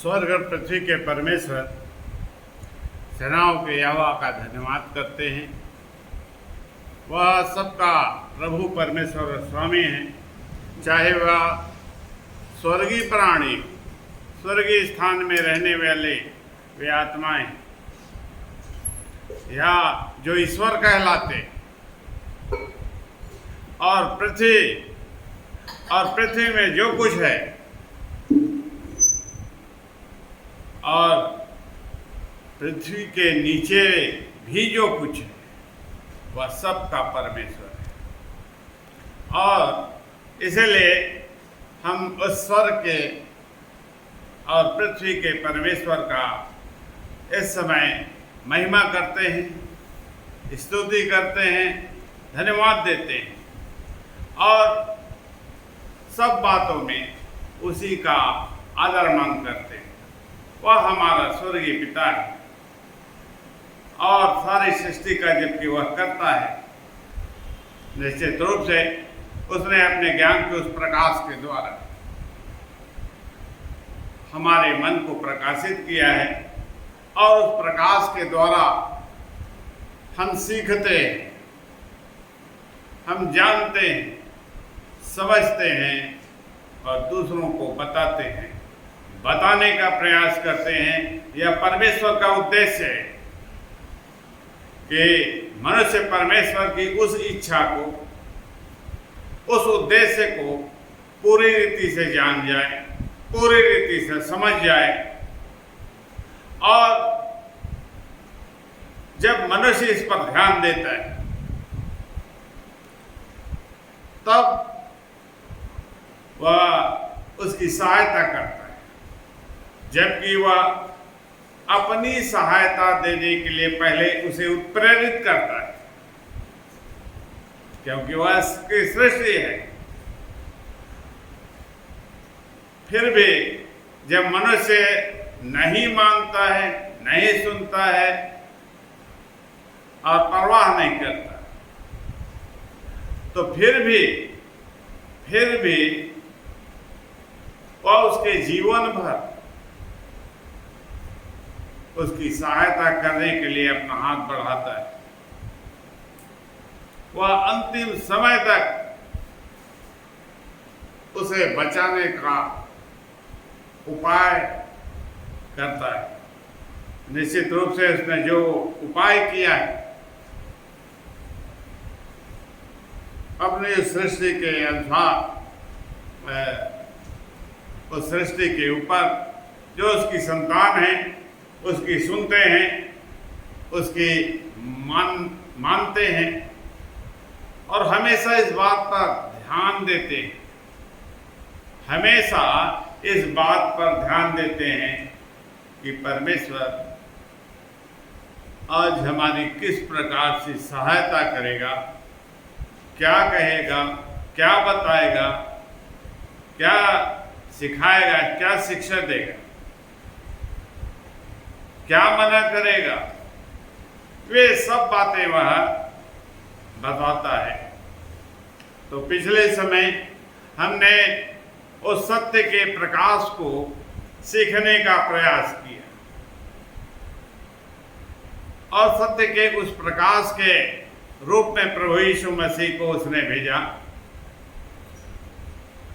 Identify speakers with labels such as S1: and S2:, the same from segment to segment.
S1: स्वर्ग और पृथ्वी के परमेश्वर सेनाओं के यहोवा का धन्यवाद करते हैं। वह सबका प्रभु परमेश्वर और स्वामी हैं। चाहे वह स्वर्गीय प्राणी, स्वर्गीय स्थान में रहने वाले वे आत्माएं, या जो ईश्वर कहलाते, और पृथ्वी में जो कुछ है, और पृथ्वी के नीचे भी जो कुछ है, वह सबका परमेश्वर है। और इसलिए हम उस स्वर्ग के और पृथ्वी के परमेश्वर का इस समय महिमा करते हैं, स्तुति करते हैं, धन्यवाद देते हैं और सब बातों में उसी का आदर मान करते हैं। वह हमारा स्वर्गीय पिता है और सारी सृष्टि का जबकि वह करता है, निश्चित रूप से उसने अपने ज्ञान के उस प्रकाश के द्वारा हमारे मन को प्रकाशित किया है और उस प्रकाश के द्वारा हम सीखते हैं, हम जानते हैं, समझते हैं और दूसरों को बताते हैं, बताने का प्रयास करते हैं। यह परमेश्वर का उद्देश्य है कि मनुष्य परमेश्वर की उस इच्छा को, उस उद्देश्य को पूरी रीति से जान जाए, पूरी रीति से समझ जाए। और जब मनुष्य इस पर ध्यान देता है, तब वह उसकी सहायता करता है, जबकि वह अपनी सहायता देने के लिए पहले उसे उत्प्रेरित करता है, क्योंकि वह इसकी सृष्टि है। फिर भी जब मनुष्य नहीं मानता है, नहीं सुनता है और परवाह नहीं करता, तो फिर भी वह उसके जीवन भर उसकी सहायता करने के लिए अपना हाथ बढ़ाता है। वह अंतिम समय तक उसे बचाने का उपाय करता है। निश्चित रूप से उसने जो उपाय किया है, अपनी सृष्टि के अनुसार, उस सृष्टि के ऊपर जो उसकी संतान है उसकी सुनते हैं, उसकी मानते हैं और हमेशा इस बात पर ध्यान देते हैं, हमेशा इस बात पर ध्यान देते हैं कि परमेश्वर आज हमारी किस प्रकार से सहायता करेगा, क्या कहेगा, क्या बताएगा, क्या सिखाएगा, क्या शिक्षा देगा, क्या मना करेगा। वे सब बातें वह बताता है। तो पिछले समय हमने उस सत्य के प्रकाश को सीखने का प्रयास किया और सत्य के उस प्रकाश के रूप में प्रभु यीशु मसीह को उसने भेजा।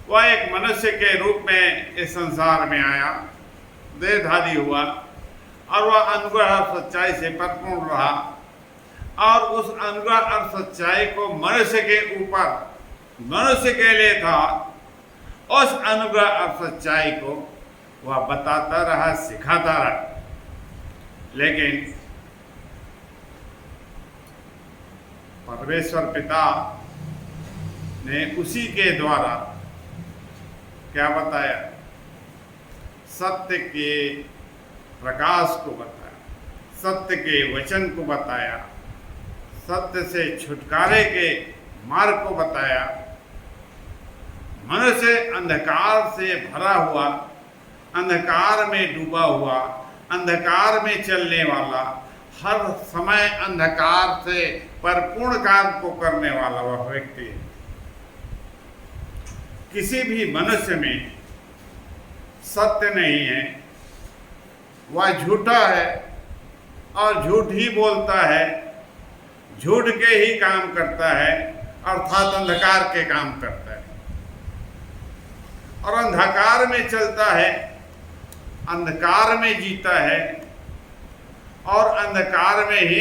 S1: वह एक मनुष्य के रूप में इस संसार में आया, देहधारी हुआ और वह अनुग्रह और सच्चाई से परिपूर्ण रहा और उस अनुग्रह और सच्चाई को मनुष्य के ऊपर, मनुष्य के लिए था। उस अनुग्रह और सच्चाई को वह बताता रहा, सिखाता रहा। लेकिन परमेश्वर पिता ने उसी के द्वारा क्या बताया? सत्य के प्रकाश को बताया, सत्य के वचन को बताया, सत्य से छुटकारे के मार्ग को बताया। मनुष्य अंधकार से भरा हुआ, अंधकार में डूबा हुआ, अंधकार में चलने वाला, हर समय अंधकार से परिपूर्ण काम को करने वाला वह व्यक्ति है। किसी भी मनुष्य में सत्य नहीं है, वह झूठा है और झूठ ही बोलता है, झूठ के ही काम करता है, अर्थात अंधकार के काम करता है और अंधकार में चलता है, अंधकार में जीता है और अंधकार में ही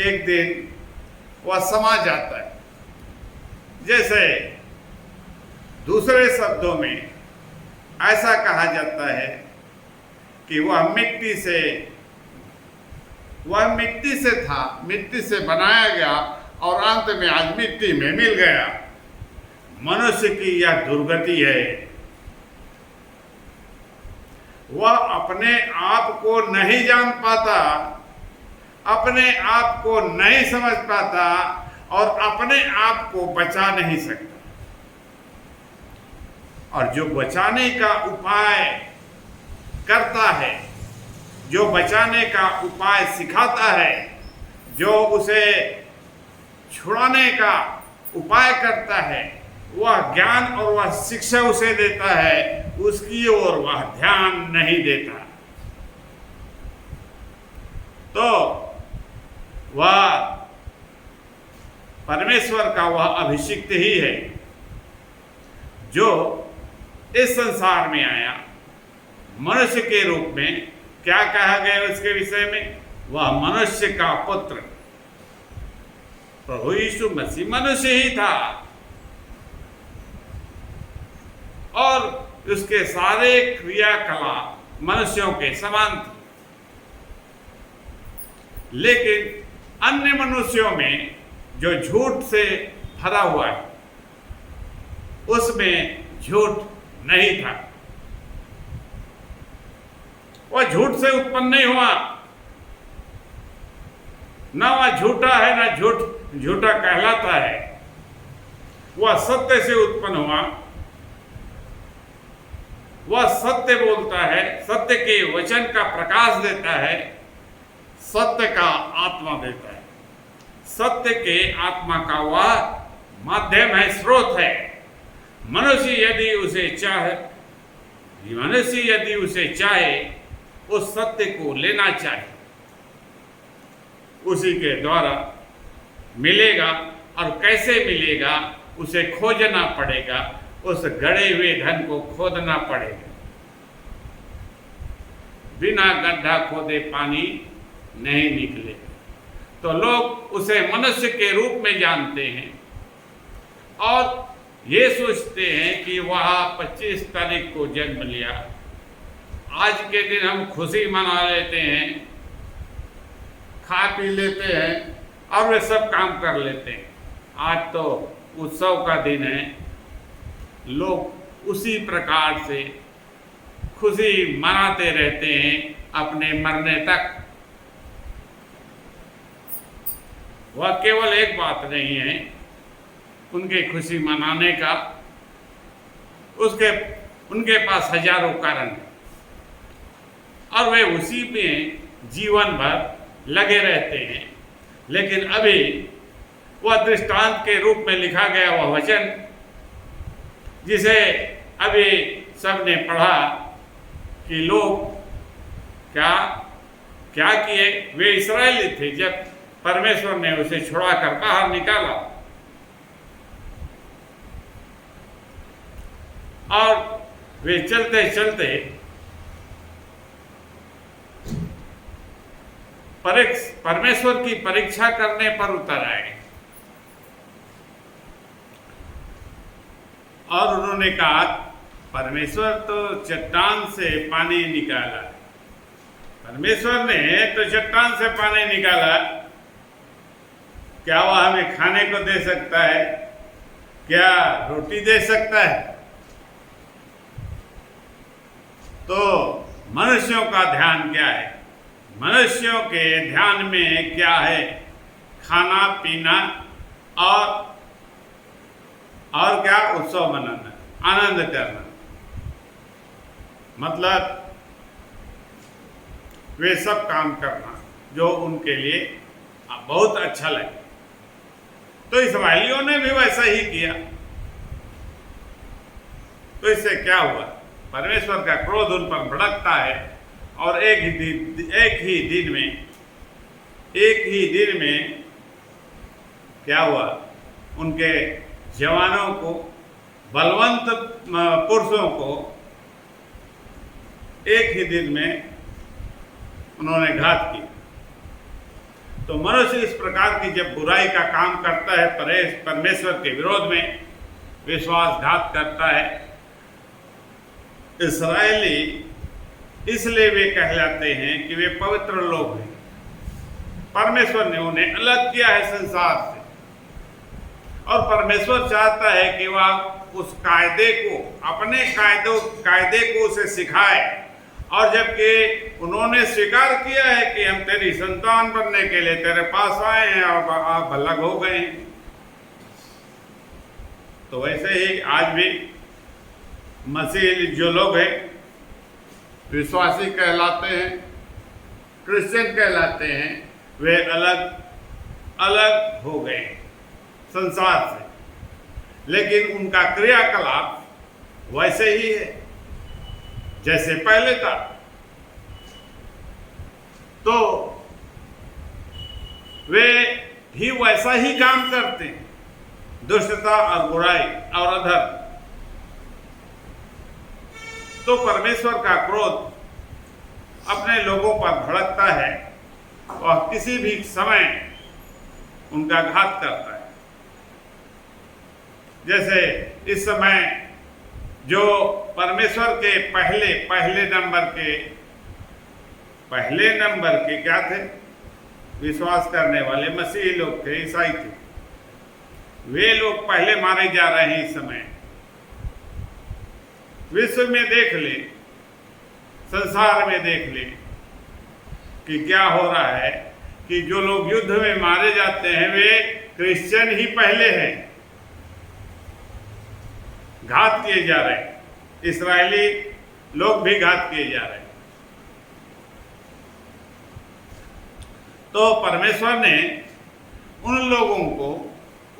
S1: एक दिन वह समा जाता है। जैसे दूसरे शब्दों में ऐसा कहा जाता है कि वह मिट्टी से था, मिट्टी से बनाया गया और अंत में आज मिट्टी में मिल गया। मनुष्य की यह दुर्गति है, वह अपने आप को नहीं जान पाता, अपने आप को नहीं समझ पाता और अपने आप को बचा नहीं सकता। और जो बचाने का उपाय करता है, जो बचाने का उपाय सिखाता है, जो उसे छुड़ाने का उपाय करता है, वह ज्ञान और वह शिक्षा उसे देता है, उसकी ओर वह ध्यान नहीं देता। तो वह परमेश्वर का वह अभिषिक्त ही है जो इस संसार में आया मनुष्य के रूप में। क्या कहा गया उसके विषय में? वह मनुष्य का पुत्र, प्रभु यीशु मसीह मनुष्य ही था और उसके सारे क्रियाकलाप मनुष्यों के समान थे। लेकिन अन्य मनुष्यों में जो झूठ से भरा हुआ है, उसमें झूठ नहीं था। वह झूठ से उत्पन्न नहीं हुआ, ना वह झूठा है ना झूठा कहलाता है। वह सत्य से उत्पन्न हुआ, वह सत्य बोलता है, सत्य के वचन का प्रकाश देता है, सत्य का आत्मा देता है। सत्य के आत्मा का वह माध्यम है, स्रोत है। मनुष्य यदि उसे चाहे उस सत्य को लेना चाहे, उसी के द्वारा मिलेगा। और कैसे मिलेगा? उसे खोजना पड़ेगा, उस गड़े हुए धन को खोदना पड़ेगा। बिना गड्ढा खोदे पानी नहीं निकलेगा। तो लोग उसे मनुष्य के रूप में जानते हैं और ये सोचते हैं कि वह 25 तारीख को जन्म लिया, आज के दिन हम खुशी मना लेते हैं, खा पी लेते हैं और वे सब काम कर लेते हैं। आज तो उत्सव का दिन है, लोग उसी प्रकार से खुशी मनाते रहते हैं अपने मरने तक। वह केवल एक बात नहीं है उनके खुशी मनाने का, उनके पास हजारों कारण है और वे उसी में जीवन भर लगे रहते हैं। लेकिन अभी वह दृष्टांत के रूप में लिखा गया वह वचन, जिसे अभी सबने पढ़ा कि लोग क्या किए। वे इस्राएली थे जब परमेश्वर ने उसे छुड़ाकर बाहर निकाला और वे चलते चलते परमेश्वर की परीक्षा करने पर उतर आए और उन्होंने कहा, परमेश्वर तो चट्टान से पानी निकाला, परमेश्वर ने तो चट्टान से पानी निकाला, क्या वह हमें खाने को दे सकता है? क्या रोटी दे सकता है? तो मनुष्यों का ध्यान क्या है? मनुष्यों के ध्यान में क्या है? खाना पीना और क्या? उत्सव मनाना, आनंद करना। मतलब वे सब काम करना जो उनके लिए बहुत अच्छा लगे। तो इस्राएलियों ने भी वैसा ही किया। तो इससे क्या हुआ? परमेश्वर का क्रोध उन पर भड़कता है और एक ही दिन में क्या हुआ, उनके जवानों को, बलवंत पुरुषों को एक ही दिन में उन्होंने घात किया। तो मनुष्य इस प्रकार की जब बुराई का काम करता है, परमेश्वर के विरोध में विश्वासघात करता है, इस्राएली इसलिए वे कहलाते हैं कि वे पवित्र लोग हैं। परमेश्वर ने उन्हें अलग किया है संसार से, और परमेश्वर चाहता है कि वह उस कायदे को, अपने कायदे को उसे सिखाए। और जबकि उन्होंने स्वीकार किया है कि हम तेरी संतान बनने के लिए तेरे पास आए हैं और आप अलग हो गए हैं, तो वैसे ही आज भी मसीही जो लोग हैं, विश्वासी कहलाते हैं, क्रिश्चियन कहलाते हैं, वे अलग हो गए संसार से, लेकिन उनका क्रियाकलाप वैसे ही है जैसे पहले था। तो वे भी वैसा ही काम करते हैं, दुष्टता और बुराई और अधर्म। तो परमेश्वर का क्रोध अपने लोगों पर भड़कता है और किसी भी समय उनका घात करता है। जैसे इस समय जो परमेश्वर के पहले नंबर के क्या थे, विश्वास करने वाले मसीही लोग थे, ईसाई थे, वे लोग पहले मारे जा रहे हैं। इस समय विश्व में देख ले, संसार में देख ले कि क्या हो रहा है, कि जो लोग युद्ध में मारे जाते हैं वे क्रिश्चियन ही पहले हैं, घात किए जा रहे हैं, इस्राएली लोग भी घात किए जा रहे हैं। तो परमेश्वर ने उन लोगों को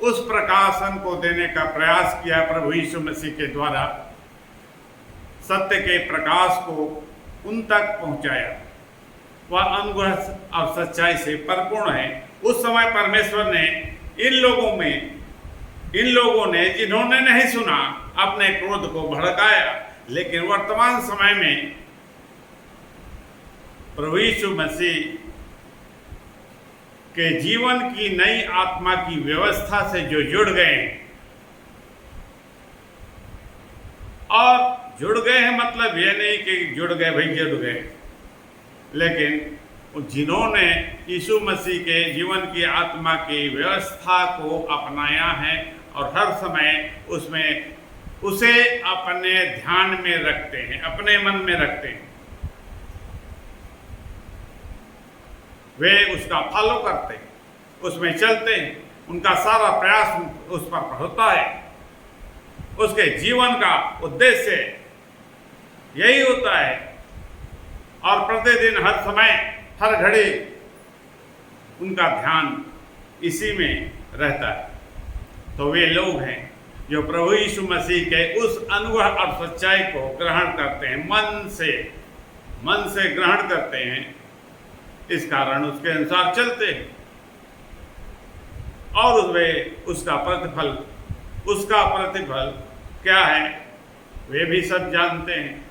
S1: उस प्रकाशन को देने का प्रयास किया प्रभु यीशु मसीह के द्वारा, सत्य के प्रकाश को उन तक पहुंचाया। वह अनुग्रह और सच्चाई से परिपूर्ण है। उस समय परमेश्वर ने इन लोगों ने जिन्होंने नहीं सुना, अपने क्रोध को भड़काया। लेकिन वर्तमान समय में प्रभु यीशु मसीह के जीवन की नई आत्मा की व्यवस्था से जो जुड़ गए हैं, और जुड़ गए हैं मतलब ये नहीं कि जुड़ गए, लेकिन जिन्होंने यीशु मसीह के जीवन की आत्मा की व्यवस्था को अपनाया है और हर समय उसमें उसे अपने ध्यान में रखते हैं, अपने मन में रखते हैं, वे उसका फॉलो करते हैं, उसमें चलते हैं, उनका सारा प्रयास उस पर होता है। उसके जीवन का उद्देश्य यही होता है, और प्रतिदिन हर समय हर घड़ी उनका ध्यान इसी में रहता है। तो वे लोग हैं जो प्रभु यीशु मसीह के उस अनुग्रह और सच्चाई को ग्रहण करते हैं, मन से ग्रहण करते हैं, इस कारण उसके अनुसार चलते हैं, और उसमें उसका प्रतिफल क्या है वे भी सब जानते हैं।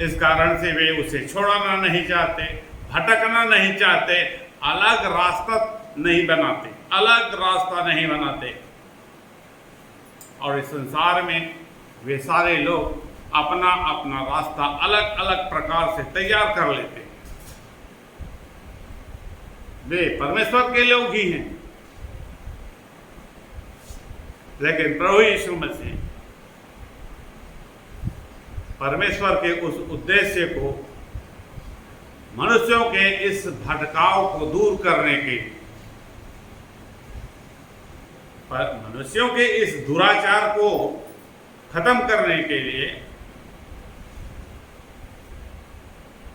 S1: इस कारण से वे उसे छोड़ना नहीं चाहते, भटकना नहीं चाहते, अलग रास्ता नहीं बनाते। और इस संसार में वे सारे लोग अपना अपना रास्ता अलग अलग प्रकार से तैयार कर लेते हैं। वे परमेश्वर के लोग ही हैं, लेकिन प्रभु यीशु मसीह परमेश्वर के उस उद्देश्य को, मनुष्यों के इस भटकाव को दूर करने के, मनुष्यों के इस दुराचार को खत्म करने के लिए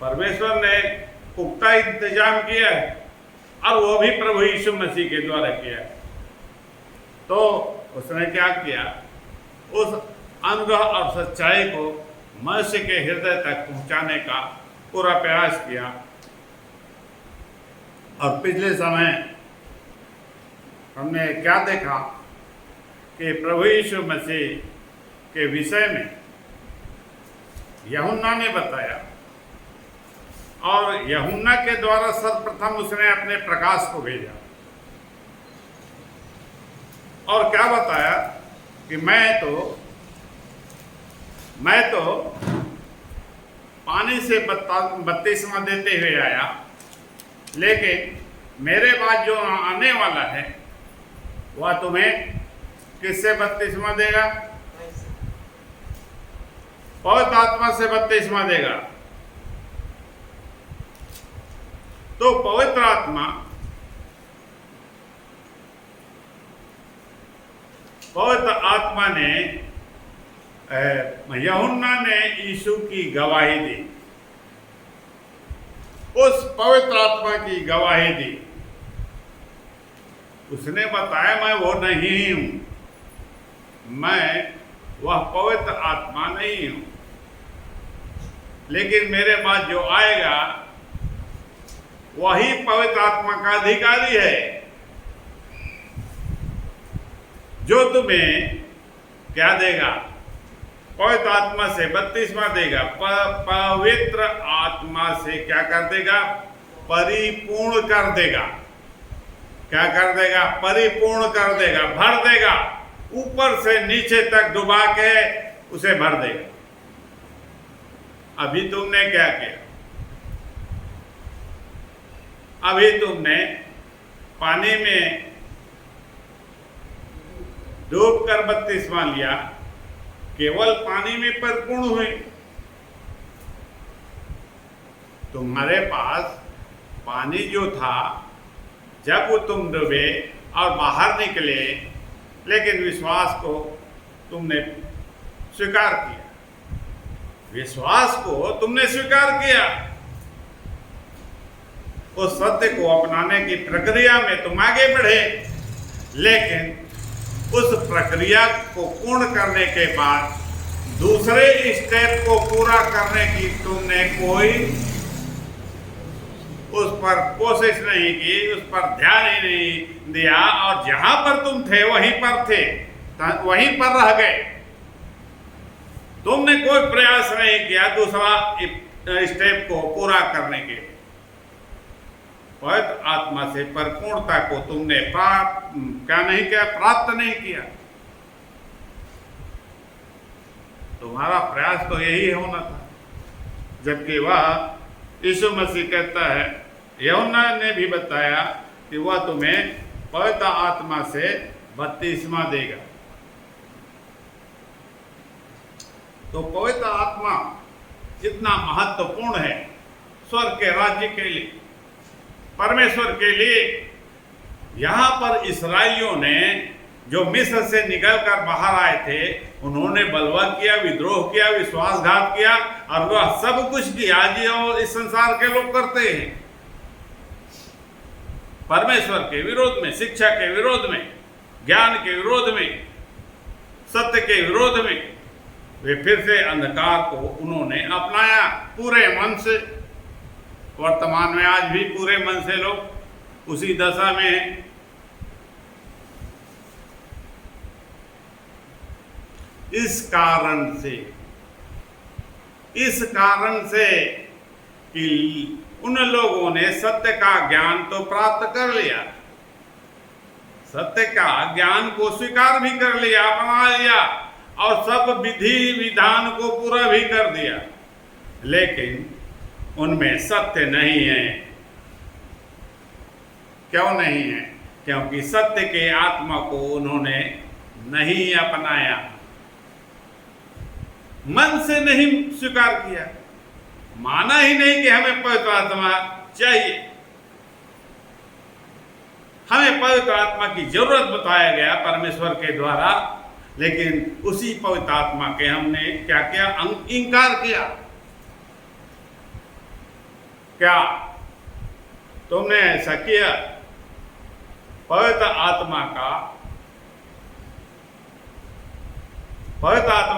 S1: परमेश्वर ने पुख्ता इंतजाम किया है, और वो भी प्रभु यीशु मसीह के द्वारा किया है। तो उसने क्या किया, उस अनुग्रह और सच्चाई को मनुष्य के हृदय तक पहुंचाने का पूरा प्रयास किया। और पिछले समय हमने क्या देखा कि प्रभु यीशु मसीह के विषय में यूहन्ना ने बताया, और यूहन्ना के द्वारा सर्वप्रथम उसने अपने प्रकाश को भेजा और क्या बताया कि मैं तो पानी से बपतिस्मा देते हुए आया, लेकिन मेरे बाद जो आने वाला है वह तुम्हें किससे बपतिस्मा देगा? पवित्र आत्मा से बपतिस्मा देगा। तो पवित्र आत्मा ने यूहन्ना ने यीशु की गवाही दी, उस पवित्र आत्मा की गवाही दी। उसने बताया मैं वो नहीं हूं, मैं वह पवित्र आत्मा नहीं हूं, लेकिन मेरे बाद जो आएगा वही पवित्र आत्मा का अधिकारी है, जो तुम्हें क्या देगा? पवित्र आत्मा से बपतिस्मा देगा। पवित्र आत्मा से क्या कर देगा? परिपूर्ण कर देगा। क्या कर देगा? परिपूर्ण कर देगा, भर देगा, ऊपर से नीचे तक डुबा के उसे भर देगा। अभी तुमने क्या किया? अभी तुमने पानी में डूब कर बपतिस्मा लिया, केवल पानी में परिपूर्ण हुए। तुम्हारे पास पानी जो था, जब वो तुम डूबे और बाहर निकले, लेकिन विश्वास को तुमने स्वीकार किया, विश्वास को तुमने स्वीकार किया, उस सत्य को अपनाने की प्रक्रिया में तुम आगे बढ़े, लेकिन उस प्रक्रिया को पूर्ण करने के बाद दूसरे स्टेप को पूरा करने की तुमने कोई उस पर कोशिश नहीं की, उस पर ध्यान ही नहीं दिया, और जहां पर तुम थे वहीं पर थे, वहीं पर रह गए। तुमने कोई प्रयास नहीं किया दूसरा स्टेप को पूरा करने के। पवित्र आत्मा से परिपूर्णता को तुमने प्राप्त नहीं किया। तुम्हारा प्रयास तो यही होना था, जबकि वह यीशु मसीह कहता है, यूहन्ना ने भी बताया कि वह तुम्हें पवित्र आत्मा से बपतिस्मा देगा। तो पवित्र आत्मा कितना महत्वपूर्ण है स्वर्ग के राज्य के लिए, परमेश्वर के लिए। यहां पर इस्राएलियों ने जो मिस्र से निकलकर बाहर आए थे, उन्होंने बलवा किया, विद्रोह किया, विश्वासघात किया, और वह सब कुछ किया जो इस संसार के लोग करते हैं। परमेश्वर के विरोध में, शिक्षा के विरोध में, ज्ञान के विरोध में, सत्य के विरोध में वे फिर से अंधकार को उन्होंने अपनाया पूरे मन से। वर्तमान में आज भी पूरे मन से लोग उसी दशा में हैं। इस कारण से कि उन लोगों ने सत्य का ज्ञान तो प्राप्त कर लिया, सत्य का ज्ञान को स्वीकार भी कर लिया, अपना लिया, और सब विधि विधान को पूरा भी कर दिया, लेकिन उनमें सत्य नहीं है। क्यों नहीं है? क्योंकि सत्य के आत्मा को उन्होंने नहीं अपनाया, मन से नहीं स्वीकार किया, माना ही नहीं कि हमें पवित्र आत्मा चाहिए, हमें पवित्र आत्मा की जरूरत बताया गया परमेश्वर के द्वारा, लेकिन उसी पवित्र आत्मा के हमने क्या किया? इंकार किया। क्या तुमने ऐसा किया? पवित्र आत्मा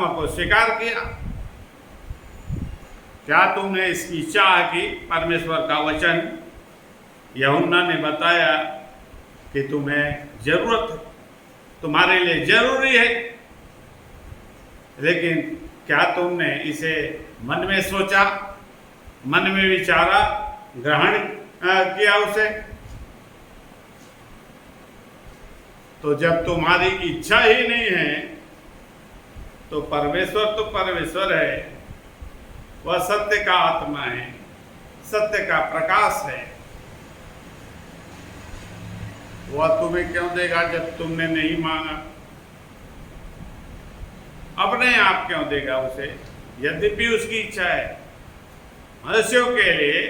S1: को स्वीकार किया, क्या तुमने इसकी चाह की? परमेश्वर का वचन यूहन्ना ने बताया कि तुम्हें जरूरत है, तुम्हारे लिए जरूरी है, लेकिन क्या तुमने इसे मन में सोचा, मन में विचारा, ग्रहण किया उसे? तो जब तुम्हारी इच्छा ही नहीं है तो परमेश्वर है, वह सत्य का आत्मा है, सत्य का प्रकाश है, वह तुम्हें क्यों देगा जब तुमने नहीं मांगा? अपने आप क्यों देगा उसे? यद्यपि उसकी इच्छा है, मनुष्यों के लिए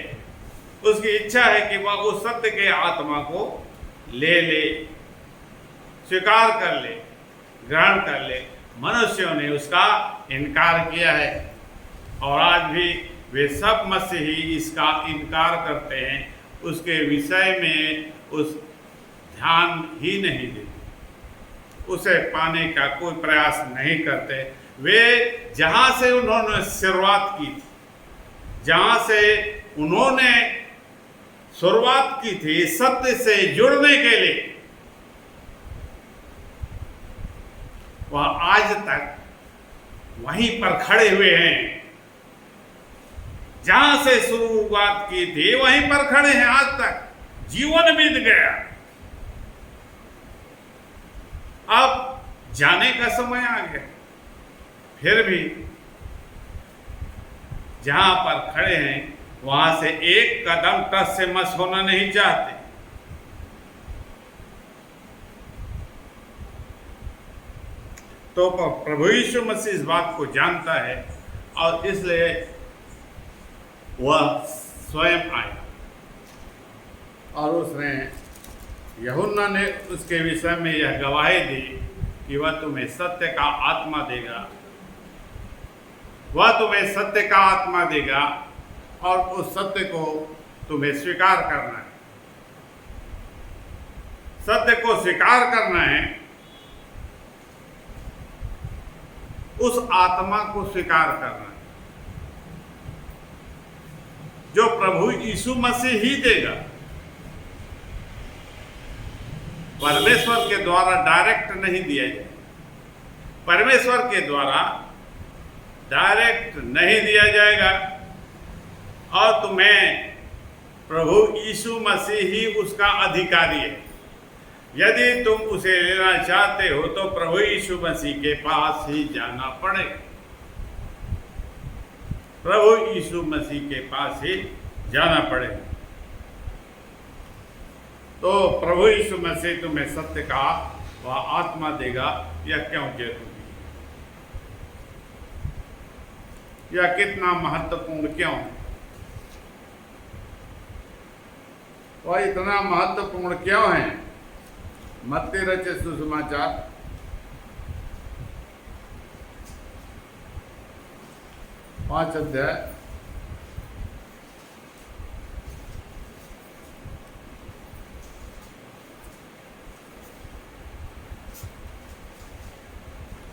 S1: उसकी इच्छा है कि वह उस सत्य के आत्मा को ले, स्वीकार कर ले, ग्रहण कर ले। मनुष्यों ने उसका इनकार किया है और आज भी वे सब मसीही इसका इनकार करते हैं, उसके विषय में उस ध्यान ही नहीं देते, उसे पाने का कोई प्रयास नहीं करते। वे जहाँ से उन्होंने शुरुआत की थी, जहाँ से उन्होंने शुरुआत की थी सत्य से जुड़ने के लिए, वह आज तक वहीं पर खड़े हुए हैं। जहां से शुरुआत की थी वहीं पर खड़े हैं आज तक। जीवन बीत गया, अब जाने का समय आ गया, फिर भी जहां पर खड़े हैं वहां से एक कदम टस से मस होना नहीं चाहते। तो प्रभु यीशु मसीह इस बात को जानता है और इसलिए वह स्वयं आया और उसने, यूहन्ना ने उसके विषय में यह गवाही दी कि वह तुम्हें सत्य का आत्मा देगा, वह तुम्हें सत्य का आत्मा देगा और उस सत्य को तुम्हें स्वीकार करना है। सत्य को स्वीकार करना है, उस आत्मा को स्वीकार करना है जो प्रभु यीशु मसीह ही देगा। परमेश्वर के द्वारा डायरेक्ट नहीं दिया जाए, परमेश्वर के द्वारा डायरेक्ट नहीं दिया जाएगा और तुम्हें प्रभु यीशु मसीह ही उसका अधिकारी है। यदि तुम उसे लेना चाहते हो तो प्रभु यीशु मसीह के पास ही जाना पड़ेगा, प्रभु यीशु मसीह के पास ही जाना पड़ेगा। तो प्रभु यीशु मसीह तुम्हें सत्य का वह आत्मा देगा। यह क्यों जरूरी, यह कितना महत्वपूर्ण क्यों है? वह इतना महत्वपूर्ण क्यों है? मत्ती रचित सुसमाचार 5 अध्याय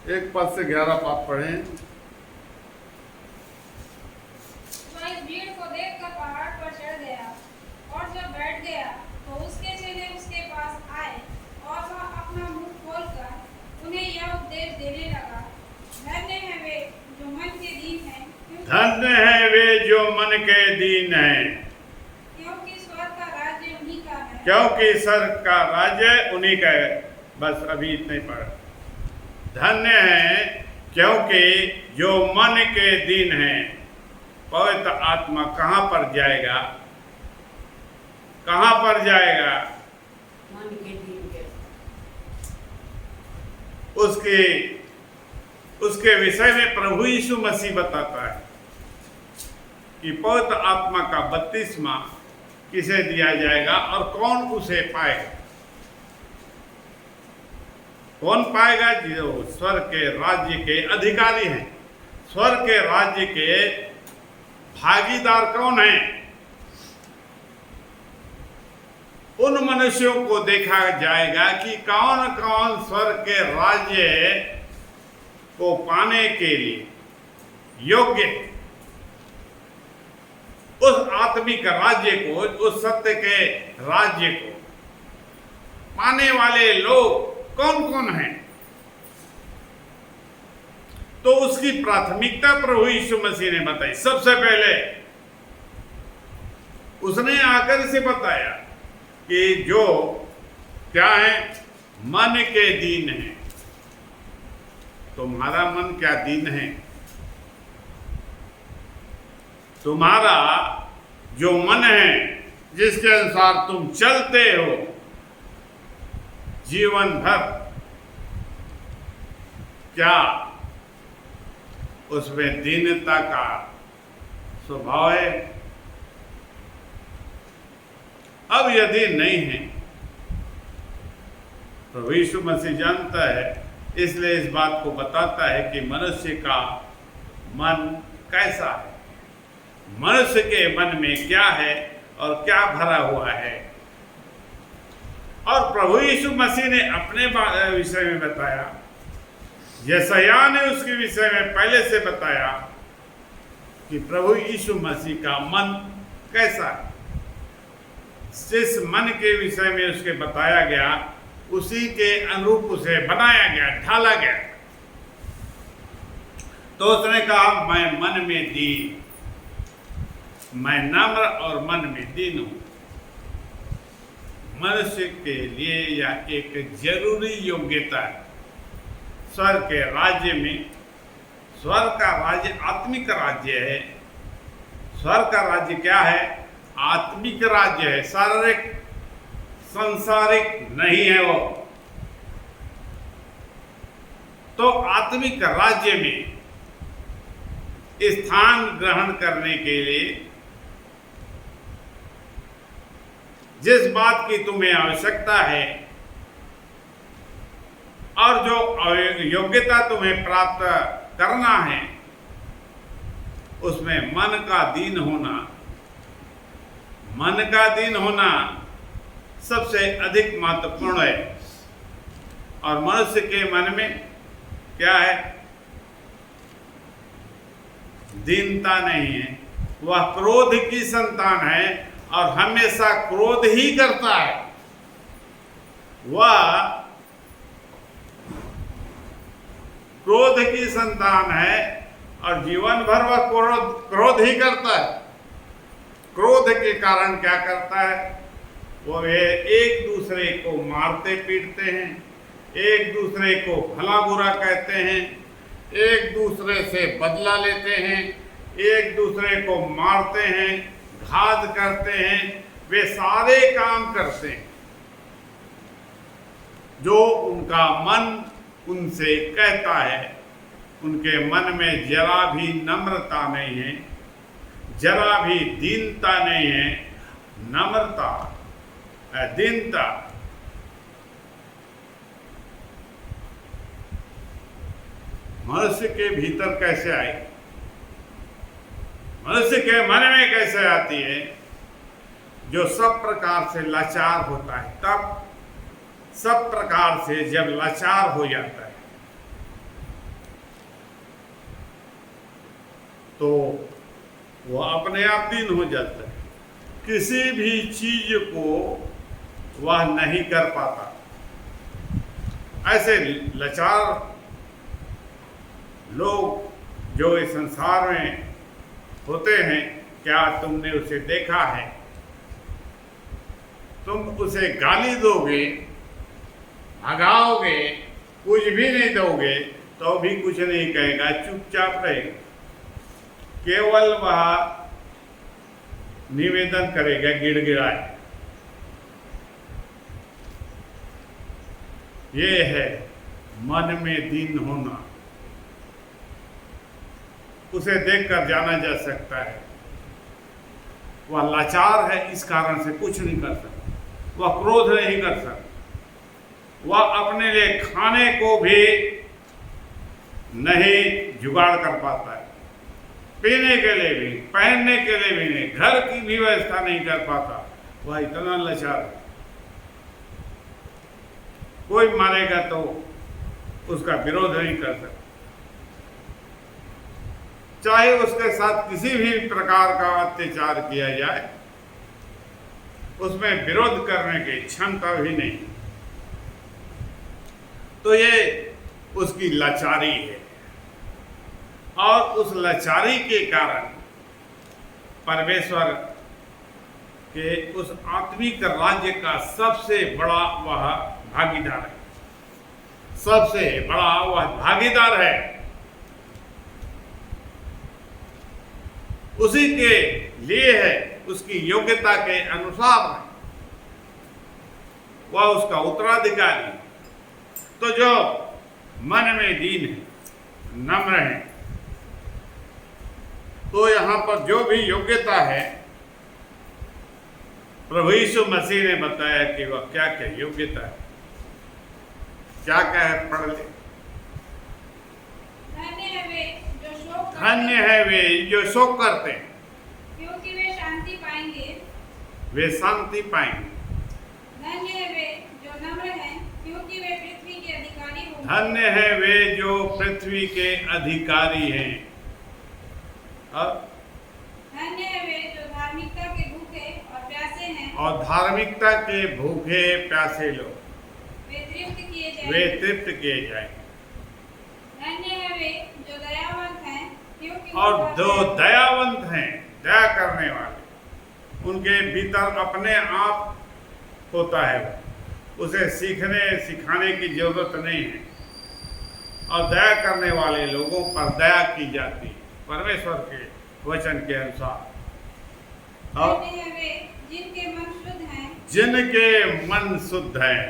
S1: 1 पद से 11 पाठ पढ़ें।
S2: भीड़ को देखकर पहाड़ पर चढ़ गया और जब बैठ गया तो उसके चेले उसके पास आए और वह अपना मुंह खोलकर उन्हें यह उपदेश देने लगा, धन्य है वे जो मन के दीन हैं,
S1: धन्य है वे जो मन के दीन हैं,
S2: क्योंकि स्वर्ग का राज्य उन्हीं का है।
S1: क्योंकि स्वर्ग का राज्य उन्हीं का है। बस अभी इतने पढ़। धन्य है क्योंकि जो मन के दीन हैं। पवित्र आत्मा कहाँ पर जाएगा? कहाँ पर जाएगा?
S3: मन के दीन के।
S1: उसके विषय में प्रभु यीशु मसीह बताता है कि पवित्र आत्मा का बपतिस्मा किसे दिया जाएगा और कौन उसे पाएगा। कौन पाएगा? जो स्वर्ग के राज्य के अधिकारी हैं। स्वर्ग के राज्य के भागीदार कौन हैं? उन मनुष्यों को देखा जाएगा कि कौन कौन स्वर्ग के राज्य को पाने के लिए योग्य है। आत्मिक राज्य को, उस सत्य के राज्य को पाने वाले लोग कौन कौन हैं? तो उसकी प्राथमिकता प्रभु यीशु मसीह ने बताई। सबसे पहले उसने आकर से बताया कि जो क्या है, मन के दीन है। तुम्हारा मन क्या दीन है? तुम्हारा जो मन है, जिसके अनुसार तुम चलते हो जीवन भर, क्या उसमें दीनता का स्वभाव है? अब यदि नहीं है, प्रभु यीशु मसीह जानता है, इसलिए इस बात को बताता है कि मनुष्य का मन कैसा है, मनुष्य के मन में क्या है और क्या भरा हुआ है। और प्रभु यीशु मसीह ने अपने विषय में बताया, यशायाह ने उसके विषय में पहले से बताया कि प्रभु यीशु मसीह का मन कैसा है। जिस मन के विषय में उसके बताया गया, उसी के अनुरूप उसे बनाया गया, ढाला गया। तो उसने कहा, मैं मन में दीन, मैं नम्र और मन में दीन हूं। मनुष्य के लिए यह एक जरूरी योग्यता है। स्वर्ग के राज्य में, स्वर्ग का राज्य आत्मिक राज्य है। स्वर्ग का राज्य क्या है? आत्मिक राज्य है, शारीरिक संसारिक नहीं है वो। तो आत्मिक राज्य में स्थान ग्रहण करने के लिए जिस बात की तुम्हें आवश्यकता है और जो योग्यता तुम्हें प्राप्त करना है, उसमें मन का दीन होना, मन का दीन होना सबसे अधिक महत्वपूर्ण है। और मनुष्य के मन में क्या है? दीनता नहीं है। वह क्रोध की संतान है और हमेशा क्रोध ही करता है। वह क्रोध की संतान है और जीवन भर वह क्रोध ही करता है। क्रोध के कारण क्या करता है? वो वे एक दूसरे को मारते पीटते हैं, एक दूसरे को भला बुरा कहते हैं, एक दूसरे से बदला लेते हैं, एक दूसरे को मारते हैं, घात करते हैं। वे सारे काम करते हैं जो उनका मन उनसे कहता है। उनके मन में जरा भी नम्रता नहीं है, जरा भी दीनता नहीं है। नम्रता, दीनता मनुष्य के भीतर कैसे आई? मनुष्य के मन में कैसे आती है? जो सब प्रकार से लाचार होता है, तब सब प्रकार से जब लाचार हो जाता है तो वह अपने आप दीन हो जाता है। किसी भी चीज को वह नहीं कर पाता। ऐसे लाचार लोग जो इस संसार में होते हैं, क्या तुमने उसे देखा है? तुम उसे गाली दोगे, भगाओगे, कुछ भी नहीं दोगे तो भी कुछ नहीं कहेगा, चुपचाप रहेगा। केवल वह निवेदन करेगा, गिड़गिड़ाए। ये है मन में दीन होना। उसे देखकर जाना जा सकता है वह लाचार है, इस कारण से कुछ नहीं कर सकता। वह क्रोध नहीं कर सकता। वह अपने लिए खाने को भी नहीं जुगाड़ कर पाता है, पीने के लिए भी, पहनने के लिए भी नहीं, घर की भी व्यवस्था नहीं कर पाता। वह इतना लाचार है। कोई मारेगा तो उसका विरोध नहीं कर सकता। चाहे उसके साथ किसी भी प्रकार का अत्याचार किया जाए, उसमें विरोध करने की क्षमता भी नहीं। तो ये उसकी लाचारी है, और उस लाचारी के कारण परमेश्वर के उस आत्मिक राज्य का सबसे बड़ा वह भागीदार है, सबसे बड़ा वह भागीदार है। उसी के लिए है, उसकी योग्यता के अनुसार है, वह उसका उत्तराधिकारी। तो जो मन में दीन है, नम्र है, तो यहां पर जो भी योग्यता है, प्रभु यीशु मसीह ने बताया कि वह क्या क्या योग्यता है, क्या क्या है, पढ़ ले। धन्य है वे जो शोक करते हैं,
S2: क्योंकि वे शांति पाएंगे।
S1: वे शांति पाएंगे।
S2: धन्य है वे जो नम्र हैं, क्योंकि वे पृथ्वी के अधिकारी होंगे।
S1: धन्य है वे जो पृथ्वी के अधिकारी हैं।
S2: धन्य है वे जो धार्मिकता के भूखे और प्यासे हैं,
S1: और धार्मिकता के भूखे प्यासे लोग,
S2: वे तृप्त किए
S1: वे
S2: जाएंगे।
S1: तृप्त किए जाएंगे।
S2: धन्य है वे जो दयावंत हैं, क्योंकि
S1: और जो दयावंत हैं, दया करने वाले, उनके भीतर अपने आप होता है, उसे सीखने सिखाने की जरूरत नहीं है, और दया करने वाले लोगों पर दया की जाती है परमेश्वर के वचन के अनुसार। और
S2: धन्य है वे जिनके मन शुद्ध हैं,
S1: जिनके मन शुद्ध हैं,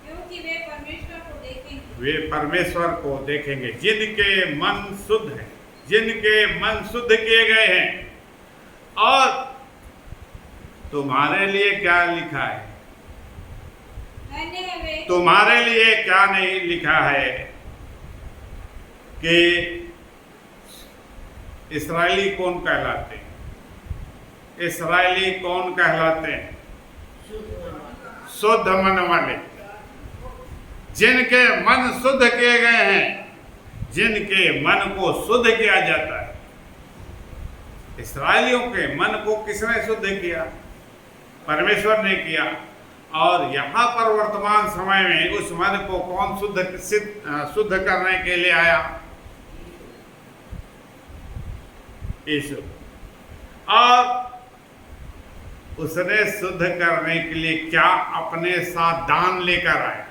S2: क्योंकि वे परमेश्वर को देखेंगे।
S1: वे परमेश्वर को देखेंगे। जिनके मन शुद्ध हैं, जिनके मन शुद्ध किए गए हैं। और तुम्हारे लिए क्या लिखा है?
S2: धन्य है वे
S1: तुम्हारे लिए क्या नहीं लिखा है कि इस्राएली कौन कहलाते हैं? इस्राएली कौन कहलाते हैं? शुद्ध मन वाले, जिनके मन शुद्ध किए गए हैं, जिनके मन को शुद्ध किया जाता है। इस्राएलियों के मन को किसने शुद्ध किया? परमेश्वर ने किया। और यहाँ पर वर्तमान समय में उस मन को कौन शुद्ध करने के लिए आया? यीशु। और उसने शुद्ध करने के लिए क्या अपने साथ दान लेकर आया?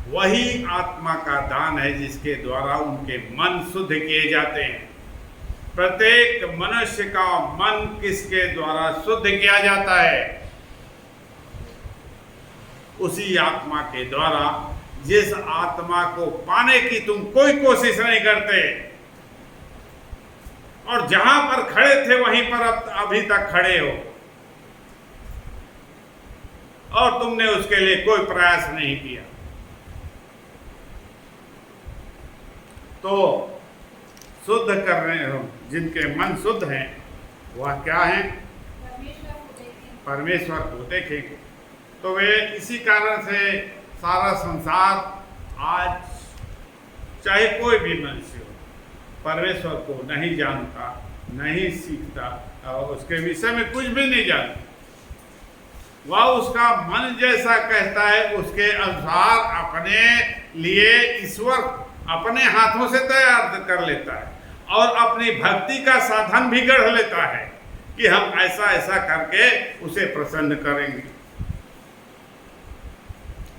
S1: वही आत्मा का दान है जिसके द्वारा उनके मन शुद्ध किए जाते हैं। प्रत्येक मनुष्य का मन किसके द्वारा शुद्ध किया जाता है? उसी आत्मा के द्वारा, जिस आत्मा को पाने की तुम कोई कोशिश नहीं करते, और जहां पर खड़े थे वहीं पर अभी तक खड़े हो, और तुमने उसके लिए कोई प्रयास नहीं किया। तो शुद्ध कर रहे हो, जिनके मन शुद्ध हैं, वह क्या है? परमेश्वर को देखेंगे। तो वे इसी कारण से सारा संसार आज, चाहे कोई भी मनुष्य हो, परमेश्वर को नहीं जानता, नहीं सीखता, और उसके विषय में कुछ भी नहीं जानता। वह उसका मन जैसा कहता है उसके अनुसार अपने लिए ईश्वर अपने हाथों से तैयार कर लेता है, और अपनी भक्ति का साधन भी गढ़ लेता है कि हम ऐसा ऐसा करके उसे प्रसन्न करेंगे।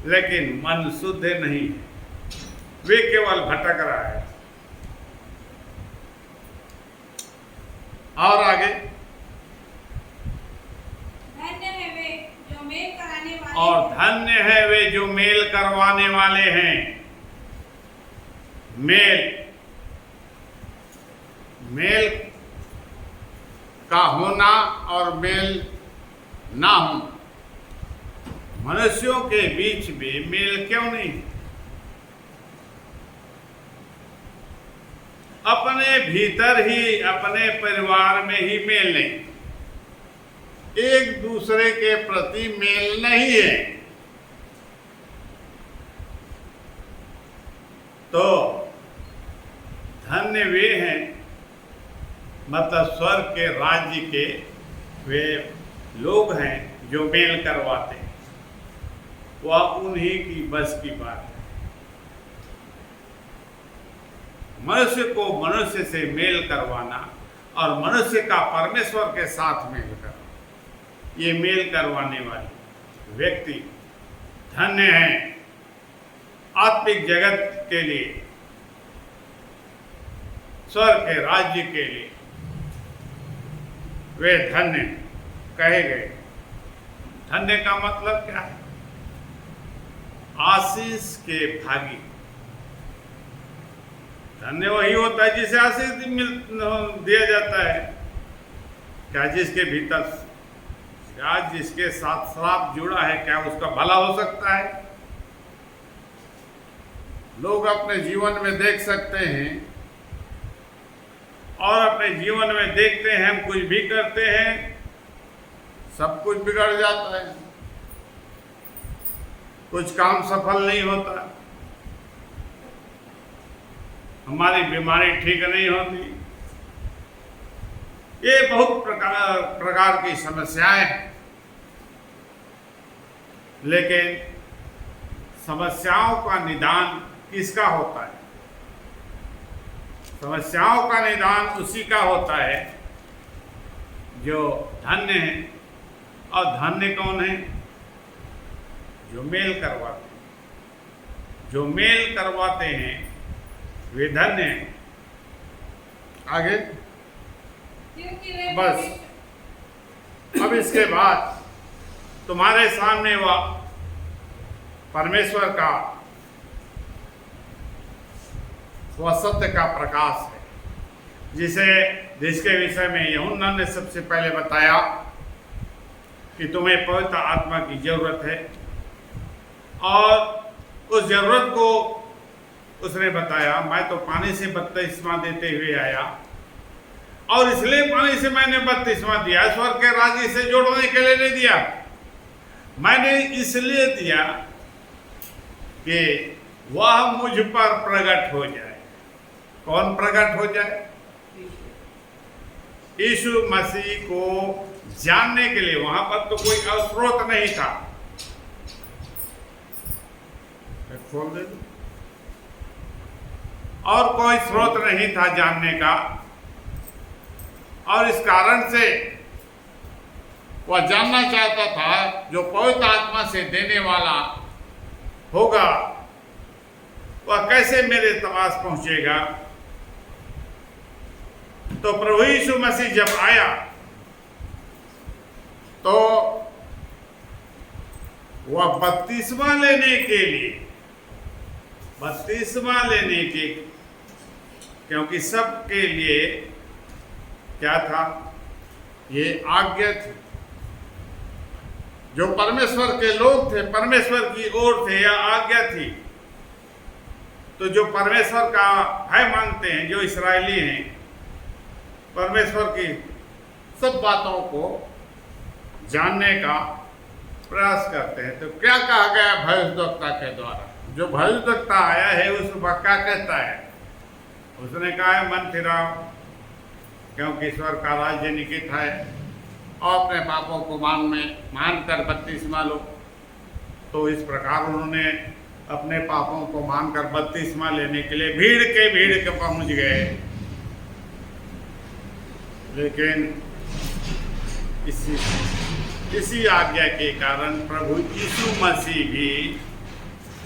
S1: लेकिन मन शुद्ध नहीं है, वे केवल भटक रहा है। और आगे,
S2: धन्य है वे जो मेल कराने वाले,
S1: और धन्य है वे जो मेल करवाने वाले हैं। मेल का होना और मेल ना होना, मनुष्यों के बीच में मेल क्यों नहीं? अपने भीतर ही, अपने परिवार में ही मेल नहीं, एक दूसरे के प्रति मेल नहीं है। तो धन्य वे हैं, मतलब स्वर्ग के राज्य के वे लोग हैं जो मेल करवाते हैं। वह उन्हीं की बस की बात है। मनुष्य को मनुष्य से मेल करवाना और मनुष्य का परमेश्वर के साथ मेल करना, ये मेल करवाने वाले व्यक्ति धन्य हैं। आत्मिक जगत के लिए, स्वर्ग के राज्य के लिए वे धन्य कहे गए। धन्य का मतलब क्या है? आशीष के भागी। धन्य वही होता है जिसे आशीष दिया जाता है। क्या जिसके भीतर, क्या जिसके साथ श्राप जुड़ा है, क्या उसका भला हो सकता है? लोग अपने जीवन में देख सकते हैं और अपने जीवन में देखते हैं, हम कुछ भी करते हैं, सब कुछ बिगड़ जाता है, कुछ काम सफल नहीं होता, हमारी बीमारी ठीक नहीं होती। ये बहुत प्रकार की समस्याएं हैं। लेकिन समस्याओं का निदान किसका होता है? समस्याओं का निदान उसी का होता है जो धन्य है। और धन्य कौन है? जो मेल करवाते हैं। जो मेल करवाते हैं वे धन्य हैं। आगे
S2: क्योंकि वे
S1: बस अब इसके बाद तुम्हारे सामने वह परमेश्वर का, वह सत्य का प्रकाश है, जिसके विषय में यूहन्ना ने सबसे पहले बताया कि तुम्हें पवित्र आत्मा की जरूरत है। और उस जरूरत को उसने बताया, मैं तो पानी से बपतिस्मा देते हुए आया और इसलिए पानी से मैंने बपतिस्मा दिया, स्वर्ग के राज्य से जोड़ने के लिए नहीं दिया। मैंने इसलिए दिया कि वह मुझ पर प्रकट हो जाए। कौन प्रकट हो जाए? यीशु मसीह को जानने के लिए। वहां पर तो कोई स्रोत नहीं था। खोल दे। और कोई स्रोत नहीं था जानने का, और इस कारण से वह जानना चाहता था जो पवित्र आत्मा से देने वाला होगा वह कैसे मेरे पास पहुंचेगा। तो प्रभु यीशु मसीह जब आया तो वह बपतिस्मा लेने के लिए, बपतिस्मा लेने के, क्योंकि सबके लिए क्या था? ये आज्ञा थी। जो परमेश्वर के लोग थे, परमेश्वर की ओर थे, यह आज्ञा थी। तो जो परमेश्वर का भय मानते हैं, जो इस्राएली हैं, परमेश्वर की सब बातों को जानने का प्रयास करते हैं। तो क्या कहा गया भविष्यद्वक्ता के द्वारा? जो भविष्यद्वक्ता आया है उस वक्त क्या कहता है? उसने कहा है मन फिराओ, क्योंकि ईश्वर का राज्य निकट है, और अपने पापों को मानकर बपतिस्मा लो। तो इस प्रकार उन्होंने अपने पापों को मानकर बपतिस्मा लेने के लिए भीड़ के पहुंच गए। लेकिन इसी आज्ञा के कारण प्रभु यीशु मसीह भी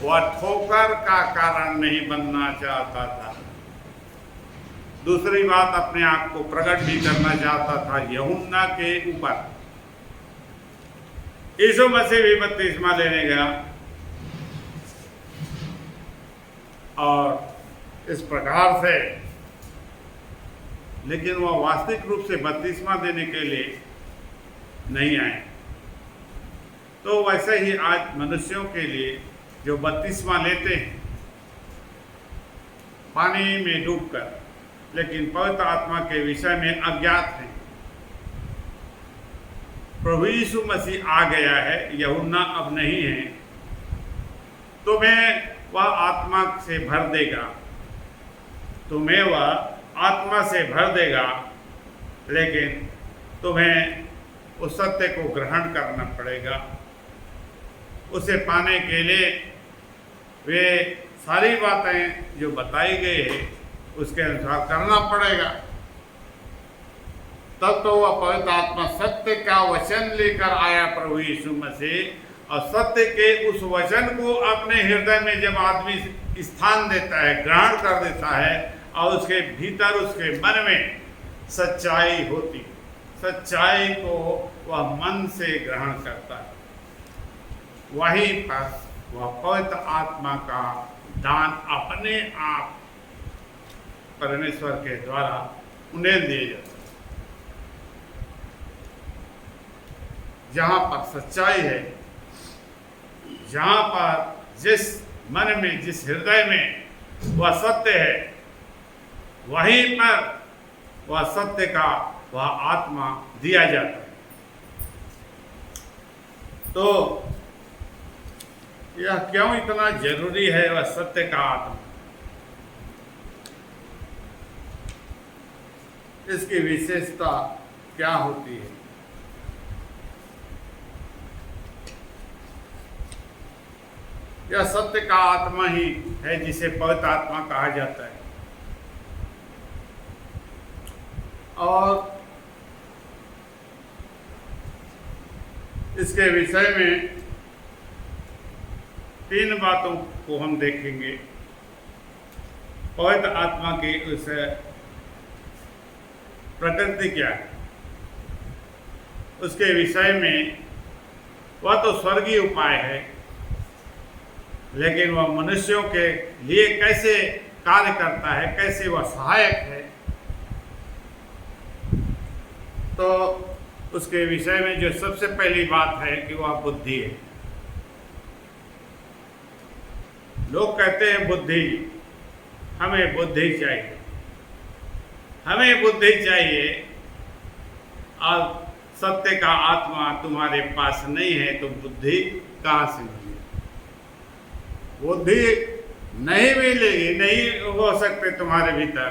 S1: वह ठोकर का कारण नहीं बनना चाहता था। दूसरी बात, अपने आप को प्रकट भी करना चाहता था यूहन्ना के ऊपर। यीशु मसीह भी बपतिस्मा लेने गया और इस प्रकार से, लेकिन वह वास्तविक रूप से बपतिस्मा देने के लिए नहीं आए। तो वैसे ही आज मनुष्यों के लिए जो बपतिस्मा लेते हैं पानी में डूबकर, लेकिन पवित्र आत्मा के विषय में अज्ञात हैं। प्रभु यीशु मसीह आ गया है, यूहन्ना अब नहीं है। तुम्हें वह आत्मा से भर देगा, तुम्हें वह आत्मा से भर देगा, लेकिन तुम्हें उस सत्य को ग्रहण करना पड़ेगा। उसे पाने के लिए वे सारी बातें जो बताई गई है उसके अनुसार करना पड़ेगा। तब तो वह पवित्र आत्मा सत्य का वचन लेकर आया प्रभु यीशु मसीह, और सत्य के उस वचन को अपने हृदय में जब आदमी स्थान देता है, ग्रहण कर देता है, और उसके भीतर उसके मन में सच्चाई होती, सच्चाई को वह मन से ग्रहण करता है, वहीं पर वह पवित्र आत्मा का दान अपने आप परमेश्वर के द्वारा उन्हें दिए जाता है। जहाँ पर सच्चाई है, जहाँ पर जिस मन में, जिस हृदय में वह सत्य है, वहीं पर वह सत्य का वह आत्मा दिया जाता है। तो यह क्यों इतना जरूरी है वह सत्य का आत्मा? इसकी विशेषता क्या होती है? यह सत्य का आत्मा ही है जिसे पवित्र आत्मा कहा जाता है। और इसके विषय में 3 बातों को हम देखेंगे। पवित्र आत्मा की उस प्रकृति क्या है, उसके विषय में। वह तो स्वर्गीय उपाय है, लेकिन वह मनुष्यों के लिए कैसे कार्य करता है, कैसे वह सहायक है, तो उसके विषय में जो सबसे पहली बात है कि वह बुद्धि है। लोग कहते हैं बुद्धि, हमें बुद्धि चाहिए, हमें बुद्धि चाहिए, और सत्य का आत्मा तुम्हारे पास नहीं है तो बुद्धि कहाँ से मिलेगी? बुद्धि नहीं मिलेगी, नहीं हो सकते तुम्हारे भीतर,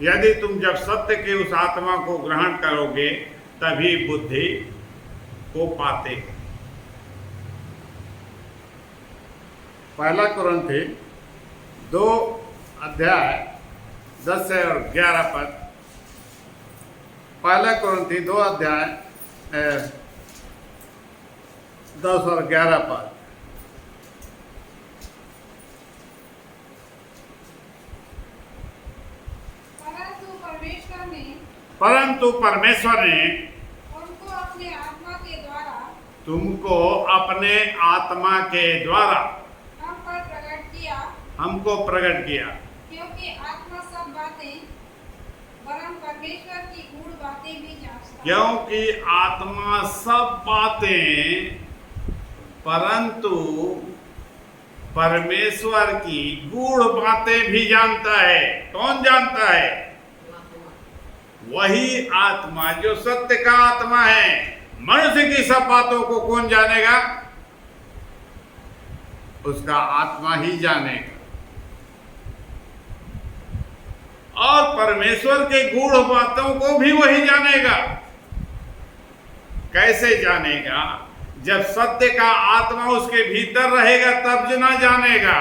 S1: यदि तुम जब सत्य के उस आत्मा को ग्रहण करोगे तभी बुद्धि को पाते। पहला कुरिन्थी 2 अध्याय 10 और 11 पद। पहला कुरिन्थी 2 अध्याय 10 और 11 पद। परंतु परमेश्वर ने
S2: उनको अपने आत्मा के द्वारा,
S1: तुमको अपने आत्मा के द्वारा
S2: हम पर प्रकट किया,
S1: हमको प्रकट किया।
S2: क्योंकि आत्मा सब बातें वरन परमेश्वर की गूढ़ बातें भी जांचता है।
S1: क्योंकि आत्मा सब बातें परंतु परमेश्वर की गूढ़ बातें भी जानता है। कौन जानता है? वही आत्मा जो सत्य का आत्मा है। मनुष्य की सब बातों को कौन जानेगा? उसका आत्मा ही जानेगा। और परमेश्वर के गूढ़ बातों को भी वही जानेगा। कैसे जानेगा? जब सत्य का आत्मा उसके भीतर रहेगा तब ना जानेगा।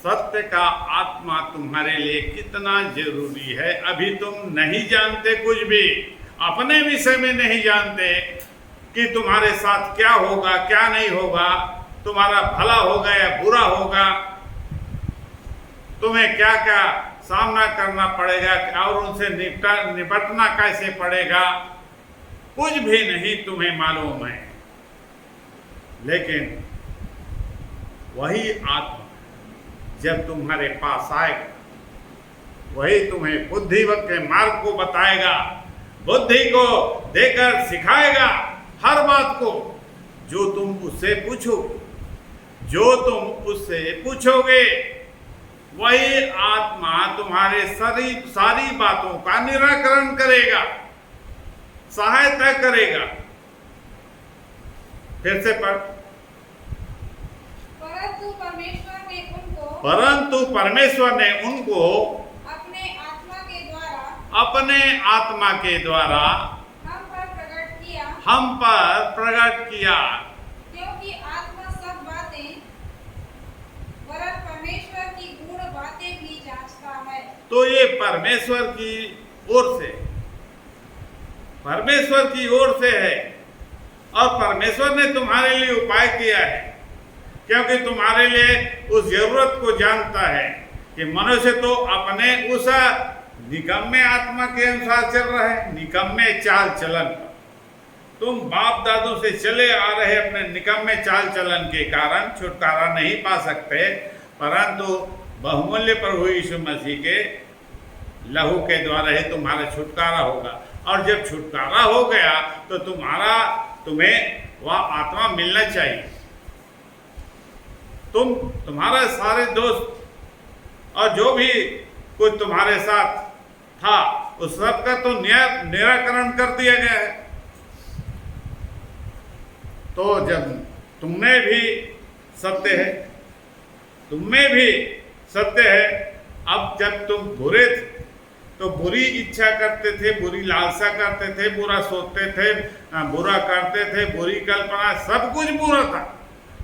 S1: सत्य का आत्मा तुम्हारे लिए कितना जरूरी है अभी तुम नहीं जानते। कुछ भी अपने विषय में नहीं जानते कि तुम्हारे साथ क्या होगा, क्या नहीं होगा, तुम्हारा भला होगा या बुरा होगा, तुम्हें क्या क्या सामना करना पड़ेगा और उनसे निपटना कैसे पड़ेगा, कुछ भी नहीं तुम्हें मालूम है। लेकिन वही आत्मा जब तुम्हारे पास आएगा, वही तुम्हें बुद्धि के मार्ग को बताएगा, बुद्धि को देकर सिखाएगा हर बात को। जो तुम उससे पूछोगे वही आत्मा तुम्हारे सारी बातों का निराकरण करेगा, सहायता करेगा। फिर से पढ़।
S2: परंतु परमेश्वर ने
S1: परंतु परमेश्वर ने उनको
S2: अपने आत्मा के द्वारा
S1: अपने आत्मा के द्वारा
S2: हम पर प्रकट किया,
S1: क्योंकि
S2: आत्मा सब बातें वरन परमेश्वर की गूढ़ बातें भी जांचता है।
S1: तो ये परमेश्वर की ओर से, परमेश्वर की ओर से है, और परमेश्वर ने तुम्हारे लिए उपाय किया है, क्योंकि तुम्हारे लिए उस जरूरत को जानता है कि मनुष्य तो अपने उस निकम्मे आत्मा के अनुसार चल रहा है, निकम्मे चाल चलन। तुम बाप दादों से चले आ रहे अपने निकम्मे चाल चलन के कारण छुटकारा नहीं पा सकते, परंतु बहुमूल्य प्रभु यीशु मसीह के लहू के द्वारा ही तुम्हारा छुटकारा होगा। और जब छुटकारा हो गया तो तुम्हें वह आत्मा मिलना चाहिए। तुम्हारा सारे दोस्त और जो भी कुछ तुम्हारे साथ था उस सब का तो निराकरण कर दिया गया है। तो जब तुममें भी सत्य है, तुममें भी सत्य है। अब जब तुम बुरे थे तो बुरी इच्छा करते थे, बुरी लालसा करते थे, बुरा सोचते थे, बुरा करते थे, बुरी कल्पना, सब कुछ बुरा था,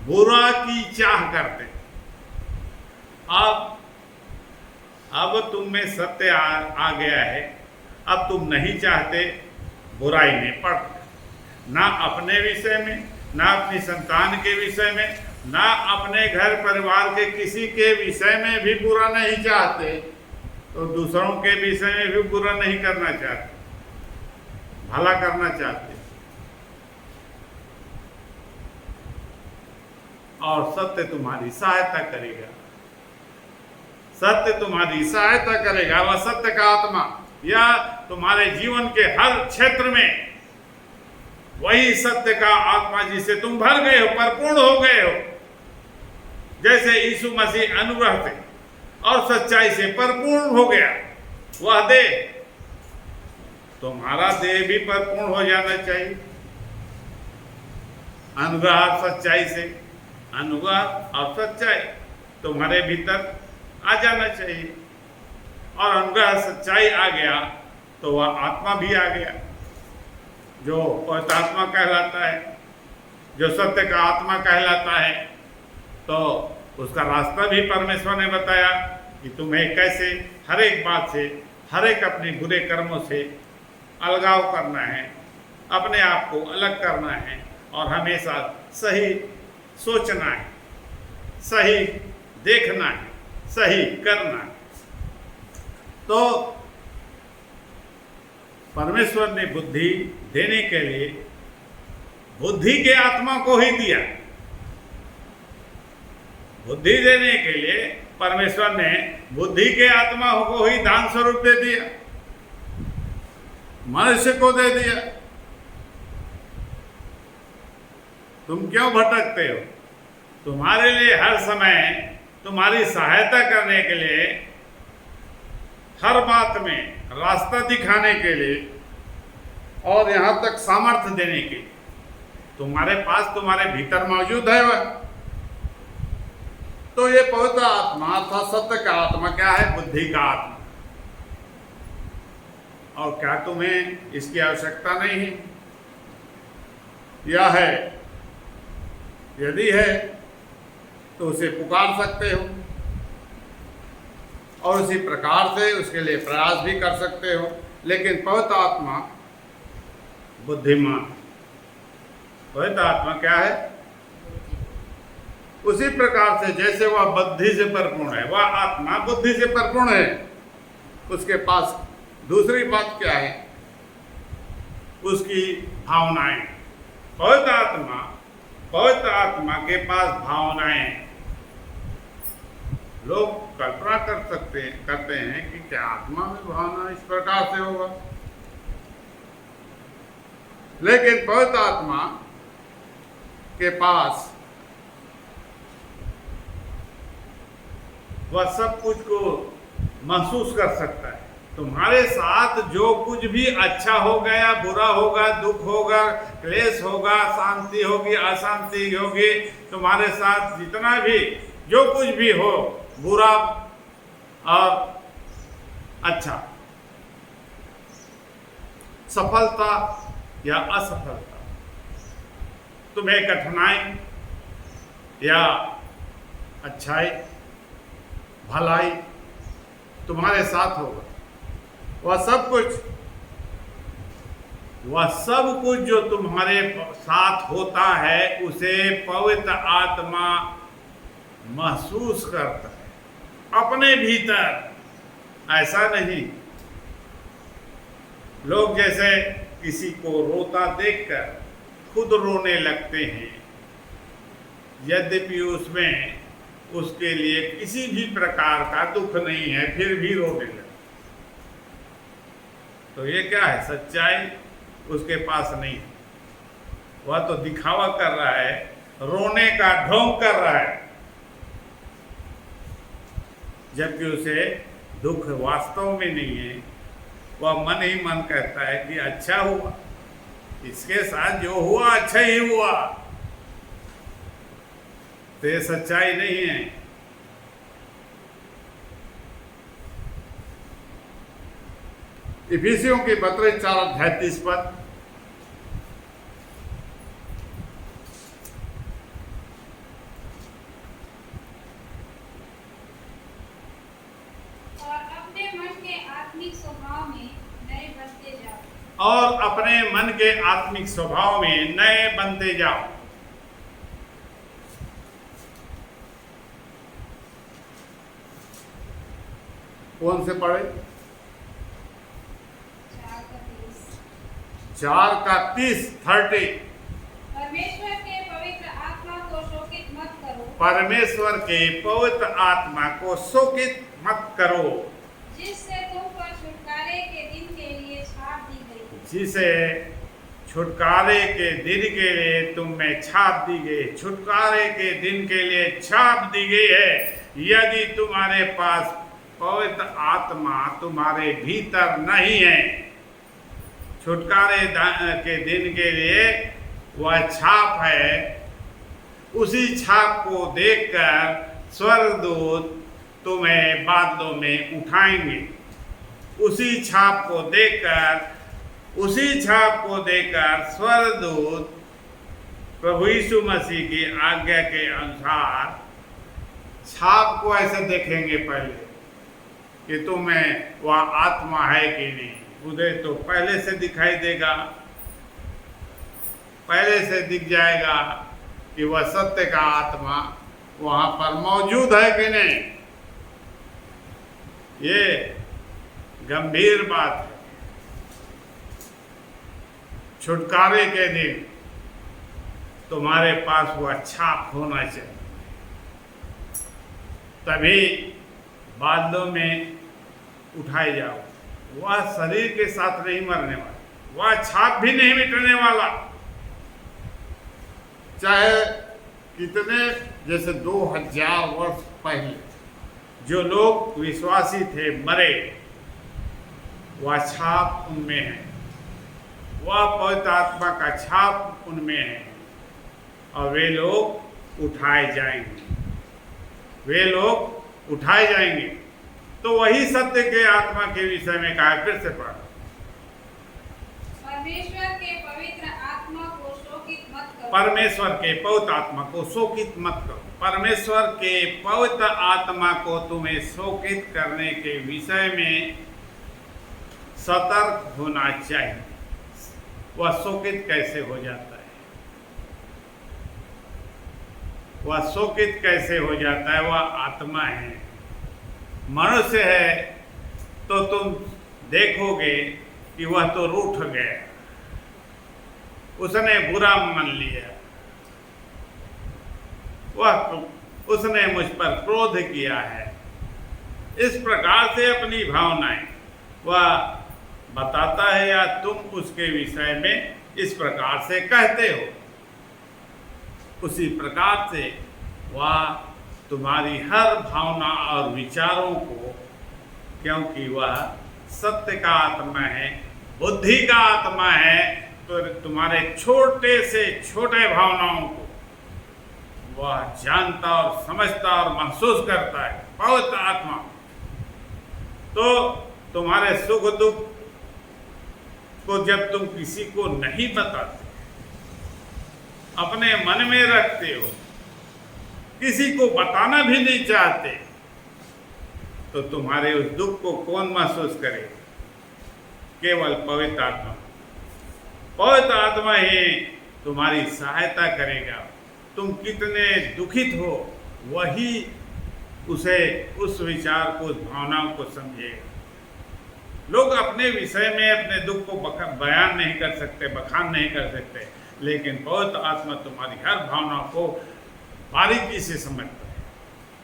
S1: बुरा की चाह करते। अब तुम में सत्य आ गया है। अब तुम नहीं चाहते बुराई में पड़ते, ना अपने विषय में, ना अपनी संतान के विषय में, ना अपने घर परिवार के किसी के विषय में भी बुरा नहीं चाहते, तो दूसरों के विषय में भी बुरा नहीं करना चाहते, भला करना चाहते। और सत्य तुम्हारी सहायता करेगा, सत्य तुम्हारी सहायता करेगा। वह सत्य का आत्मा या तुम्हारे जीवन के हर क्षेत्र में वही सत्य का आत्मा जिसे तुम भर गए हो, परिपूर्ण हो गए हो, जैसे यीशु मसीह अनुग्रह से और सच्चाई से परिपूर्ण हो गया, वह देह, तुम्हारा देह भी परिपूर्ण हो जाना चाहिए। अनुग्रह और सच्चाई से, अनुग्रह और सच्चाई तुम्हारे भीतर आ जाना चाहिए। और अनुग्रह सच्चाई आ गया तो वह आत्मा भी आ गया, जो पवित्र आत्मा कहलाता है, जो सत्य का आत्मा कहलाता है। तो उसका रास्ता भी परमेश्वर ने बताया कि तुम्हें कैसे हर एक बात से, हर एक अपने बुरे कर्मों से अलगाव करना है, अपने आप को अलग करना है और हमेशा सही सोचना है, सही देखना है, सही करना है। तो परमेश्वर ने बुद्धि देने के लिए बुद्धि के आत्मा को ही दिया। बुद्धि देने के लिए परमेश्वर ने बुद्धि के आत्मा को ही दान स्वरूप दे दिया, मनुष्य को दे दिया। तुम क्यों भटकते हो? तुम्हारे लिए हर समय तुम्हारी सहायता करने के लिए, हर बात में रास्ता दिखाने के लिए और यहां तक सामर्थ्य देने के लिए तुम्हारे पास, तुम्हारे भीतर मौजूद है वह। तो ये पवित्र आत्मा अर्थात सत्य का आत्मा क्या है? बुद्धि का आत्मा। और क्या तुम्हें इसकी आवश्यकता नहीं है? यह है, यदि है तो उसे पुकार सकते हो और उसी प्रकार से उसके लिए प्रयास भी कर सकते हो। लेकिन पवित्र आत्मा बुद्धिमान, पवित्र आत्मा क्या है? उसी प्रकार से जैसे वह बुद्धि से परिपूर्ण है, वह आत्मा बुद्धि से परिपूर्ण है। उसके पास दूसरी बात क्या है? उसकी भावनाएं। पवित्र आत्मा के पास भावनाएं हैं। लोग कल्पना करते हैं कि क्या आत्मा में भावना इस प्रकार से होगा, लेकिन पवित्र आत्मा के पास वह सब कुछ को महसूस कर सकता है। तुम्हारे साथ जो कुछ भी अच्छा हो गया, बुरा होगा, दुख होगा, क्लेश होगा, शांति होगी, अशांति होगी, तुम्हारे साथ जितना भी जो कुछ भी हो बुरा और अच्छा, सफलता या असफलता, तुम्हें कठिनाई या अच्छाई, भलाई तुम्हारे साथ होगा। वह सब कुछ जो तुम्हारे साथ होता है उसे पवित्र आत्मा महसूस करता है अपने भीतर। ऐसा नहीं, लोग जैसे किसी को रोता देखकर खुद रोने लगते हैं, यद्यपि उसमें उसके लिए किसी भी प्रकार का दुख नहीं है, फिर भी रोने लगते। तो ये क्या है? सच्चाई उसके पास नहीं है। वह तो दिखावा कर रहा है, रोने का ढोंग कर रहा है, जबकि उसे दुख वास्तव में नहीं है। वह मन ही मन कहता है कि अच्छा हुआ, इसके साथ जो हुआ अच्छा ही हुआ। तो ये सच्चाई नहीं है। इफिसियों के पत्र 4:30 पर और अपने मन के आत्मिक स्वभाव में नए बनते जाओ। कौन से पढ़े? 4:30
S2: परमेश्वर के पवित्र आत्मा को शोकित मत करो।
S1: परमेश्वर के पवित्र आत्मा को शोकित मत करो,
S2: जिससे तुम पर छुटकारे के दिन के लिए छाप दी गई।
S1: जिसे छुटकारे के दिन के लिए तुम में छाप दी गई। छुटकारे के दिन के लिए छाप दी गई है। यदि तुम्हारे पास पवित्र आत्मा तुम्हारे भीतर नहीं है, छुटकारे के दिन के लिए वह छाप है। उसी छाप को देखकर स्वर्गदूत तुम्हें बादलों में उठाएंगे। उसी छाप को देखकर स्वर्गदूत प्रभु यीशु मसीह की आज्ञा के अनुसार छाप को ऐसे देखेंगे पहले कि तुम्हें वह आत्मा है कि नहीं। उन्हें तो पहले से दिखाई देगा, पहले से दिख जाएगा कि वह सत्य का आत्मा वहां पर मौजूद है कि नहीं। ये गंभीर बात है। छुटकारे के दिन तुम्हारे पास वह छाप होना चाहिए, तभी बादलों में उठाए जाओ। वह शरीर के साथ नहीं मरने वाला, वह छाप भी नहीं मिटने वाला। चाहे कितने, जैसे 2000 वर्ष पहले जो लोग विश्वासी थे मरे, वह छाप उनमें है, वह पवित्र आत्मा का छाप उनमें है, और वे लोग उठाए जाएंगे। तो वही सत्य के आत्मा के विषय में कहा। फिर से पढ़ो।
S2: परमेश्वर के पवित्र आत्मा को शोकित मत करो।
S1: परमेश्वर के पवित्र आत्मा को शोकित मत करो। परमेश्वर के पवित्र आत्मा को तुम्हें शोकित करने के विषय में सतर्क होना चाहिए। वह शोकित कैसे हो जाता है? वह शोकित कैसे हो जाता है? वह आत्मा है। मनुष्य है तो तुम देखोगे कि वह तो रूठ गया, उसने बुरा मान लिया, उसने मुझ पर क्रोध किया है। इस प्रकार से अपनी भावनाएं वह बताता है, या तुम उसके विषय में इस प्रकार से कहते हो। उसी प्रकार से वह तुम्हारी हर भावना और विचारों को, क्योंकि वह सत्य का आत्मा है, बुद्धि का आत्मा है, तो तुम्हारे छोटे से छोटे भावनाओं को वह जानता और समझता और महसूस करता है, पवित्र आत्मा। तो तुम्हारे सुख दुख को जब तुम किसी को नहीं बताते, अपने मन में रखते हो, किसी को बताना भी नहीं चाहते, तो तुम्हारे उस दुख को कौन महसूस करेगा? केवल पवित्र आत्मा। पवित्र आत्मा ही तुम्हारी सहायता करेगा। तुम कितने दुखित हो, वही उसे, उस विचार को, उस भावनाओं को समझेगा। लोग अपने विषय में अपने दुख को बयान नहीं कर सकते, बखान नहीं कर सकते, लेकिन पवित्र आत्मा तुम्हारी हर भावना को बारीकी से समझता है,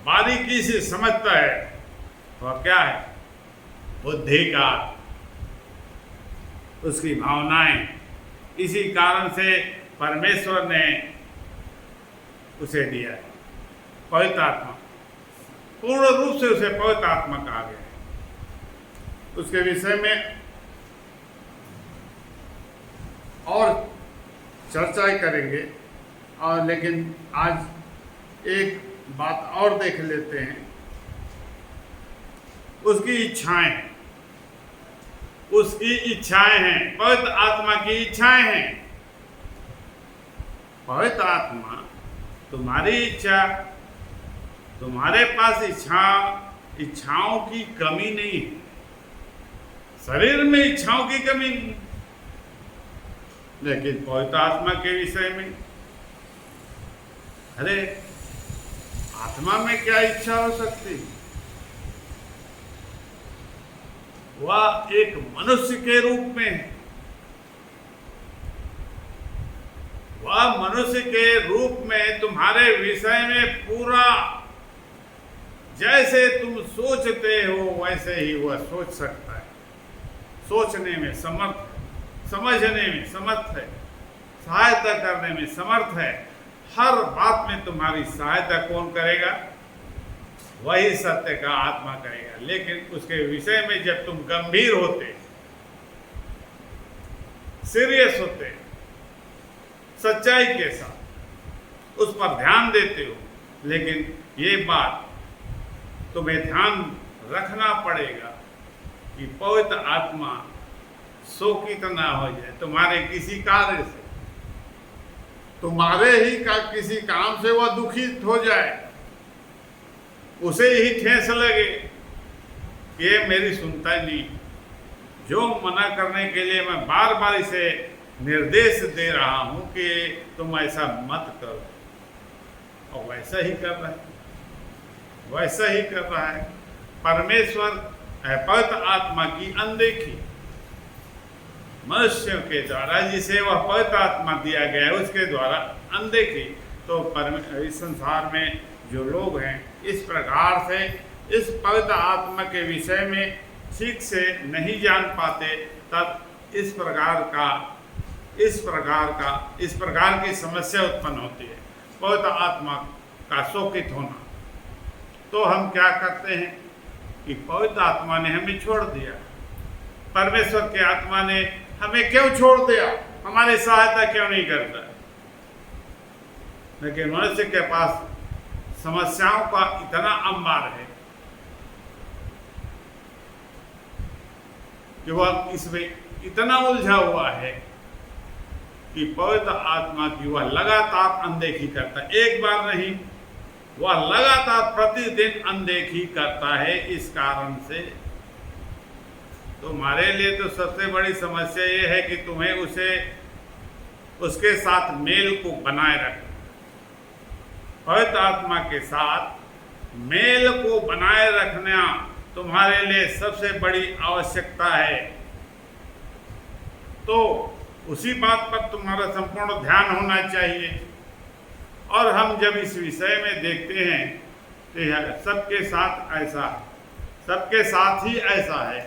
S1: बारीकी से समझता है। वह क्या है? बुद्धि का, उसकी भावनाएं। इसी कारण से परमेश्वर ने उसे दिया है पवित्र आत्मा। पूर्ण रूप से उसे पवित्र आत्मा कहा गया है। उसके विषय में और चर्चा करेंगे, और लेकिन आज एक बात और देख लेते हैं। उसकी इच्छाएं, उसकी इच्छाएं हैं, पवित्र आत्मा की इच्छाएं हैं। पवित्र आत्मा तुम्हारी इच्छा, तुम्हारे पास इच्छाओं की कमी नहीं है। शरीर में इच्छाओं की कमी नहीं, लेकिन पवित्र आत्मा के विषय में, अरे आत्मा में क्या इच्छा हो सकती? वह एक मनुष्य के रूप में है। वह मनुष्य के रूप में तुम्हारे विषय में पूरा, जैसे तुम सोचते हो वैसे ही वह सोच सकता है। सोचने में समर्थ, समझने में समर्थ है, सहायता करने में समर्थ है। हर बात में तुम्हारी सहायता कौन करेगा? वही सत्य का आत्मा करेगा। लेकिन उसके विषय में जब तुम गंभीर होते, सीरियस होते, सच्चाई के साथ उस पर ध्यान देते हो, लेकिन ये बात तुम्हें ध्यान रखना पड़ेगा कि पवित्र आत्मा शोकित ना हो जाए तुम्हारे किसी कार्य से, तुम्हारे ही का किसी काम से वह दुखित हो जाए, उसे ही ठेस लगे कि ये मेरी सुनता ही नहीं। जो मना करने के लिए मैं बार बार इसे निर्देश दे रहा हूं कि तुम ऐसा मत करो, और वैसा ही कर रहा है, वैसा ही कर रहा है। परमेश्वर पवित्र आत्मा की अनदेखी मनुष्यों के द्वारा, जिसे वह पवित्र आत्मा दिया गया है उसके द्वारा अनदेखी, तो इस संसार में जो लोग हैं इस प्रकार से इस पवित्र आत्मा के विषय में ठीक से नहीं जान पाते, तब इस प्रकार की समस्या उत्पन्न होती है, पवित्र आत्मा का शोकित होना। तो हम क्या करते हैं कि पवित्र आत्मा ने हमें छोड़ दिया, परमेश्वर के आत्मा ने हमें क्यों छोड़ दिया? हमारी सहायता क्यों नहीं करता? लेकिन मनुष्य के पास समस्याओं का इतना अंबार है कि वह इसमें इतना उलझा हुआ है कि पवित्र आत्मा की वह लगातार अनदेखी करता है। एक बार नहीं, वह लगातार प्रतिदिन अनदेखी करता है। इस कारण से तुम्हारे लिए तो सबसे बड़ी समस्या ये है कि तुम्हें उसके साथ मेल को बनाए रखना। पवित्र आत्मा के साथ मेल को बनाए रखना तुम्हारे लिए सबसे बड़ी आवश्यकता है। तो उसी बात पर तुम्हारा संपूर्ण ध्यान होना चाहिए। और हम जब इस विषय में देखते हैं तो सबके साथ ऐसा, सबके साथ ही ऐसा है,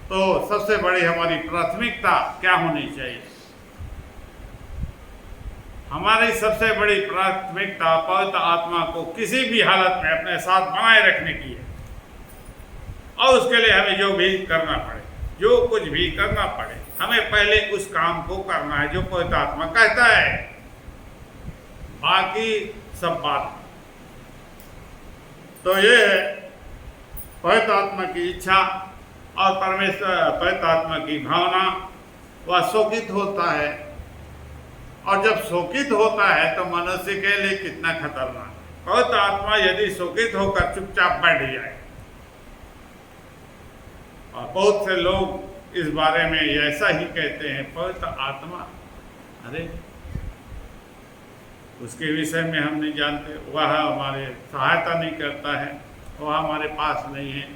S1: तो सबसे बड़ी हमारी प्राथमिकता क्या होनी चाहिए? हमारी सबसे बड़ी प्राथमिकता पवित्र आत्मा को किसी भी हालत में अपने साथ बनाए रखने की है। और उसके लिए हमें जो भी करना पड़े, जो कुछ भी करना पड़े, हमें पहले उस काम को करना है जो पवित्र आत्मा कहता है। बाकी सब बात। तो ये है पवित्र आत्मा की इच्छा और परमेश्वर पवित्र आत्मा की भावना। वह शोकित होता है, और जब शोकित होता है तो मनुष्य के लिए कितना खतरनाक। पवित्र आत्मा यदि शोकित होकर चुपचाप बैठ जाए, और बहुत से लोग इस बारे में ऐसा ही कहते हैं, पवित्र आत्मा, अरे उसके विषय में हम नहीं जानते, वह हमारे सहायता नहीं करता है, वह हमारे पास नहीं है।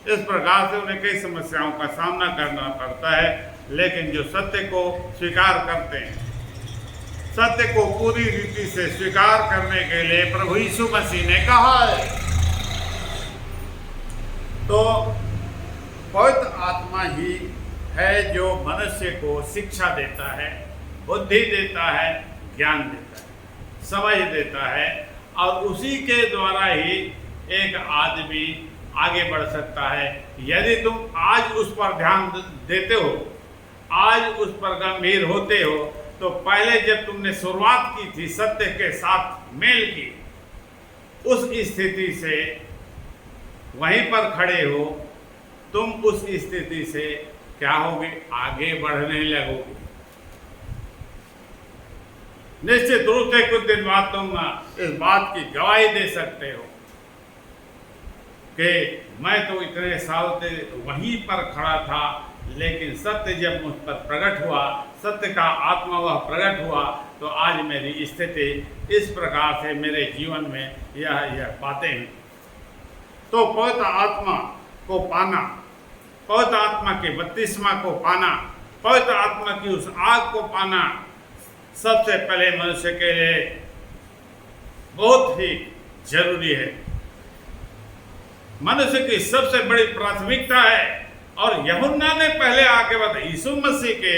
S1: इस प्रकार से उन्हें कई समस्याओं का सामना करना पड़ता है। लेकिन जो सत्य को स्वीकार करते हैं, सत्य को पूरी रीति से स्वीकार करने के लिए प्रभु यीशु मसीह ने कहा है, तो पवित्र आत्मा ही है जो मनुष्य को शिक्षा देता है, बुद्धि देता है, ज्ञान देता है, समझ देता है, और उसी के द्वारा ही एक आदमी आगे बढ़ सकता है। यदि तुम आज उस पर ध्यान देते हो, आज उस पर गंभीर होते हो, तो पहले जब तुमने शुरुआत की थी सत्य के साथ मेल की, उस स्थिति से वहीं पर खड़े हो, तुम उस स्थिति से क्या होगे, आगे बढ़ने लगोगे। निश्चित रूप से कुछ दिन बाद तुम इस बात की गवाही दे सकते हो कि मैं तो इतने साल से वहीं पर खड़ा था, लेकिन सत्य जब मुझ पर प्रकट हुआ, सत्य का आत्मा वह प्रकट हुआ, तो आज मेरी स्थिति इस प्रकार से मेरे जीवन में यह बातें हैं। तो पवित्र आत्मा को पाना, पवित्र आत्मा के बपतिस्मा को पाना, पवित्र आत्मा की उस आग को पाना, सबसे पहले मनुष्य के लिए बहुत ही जरूरी है। मनुष्य की सबसे बड़ी प्राथमिकता है। और यूहन्ना ने पहले आके बताया, यीशु मसीह के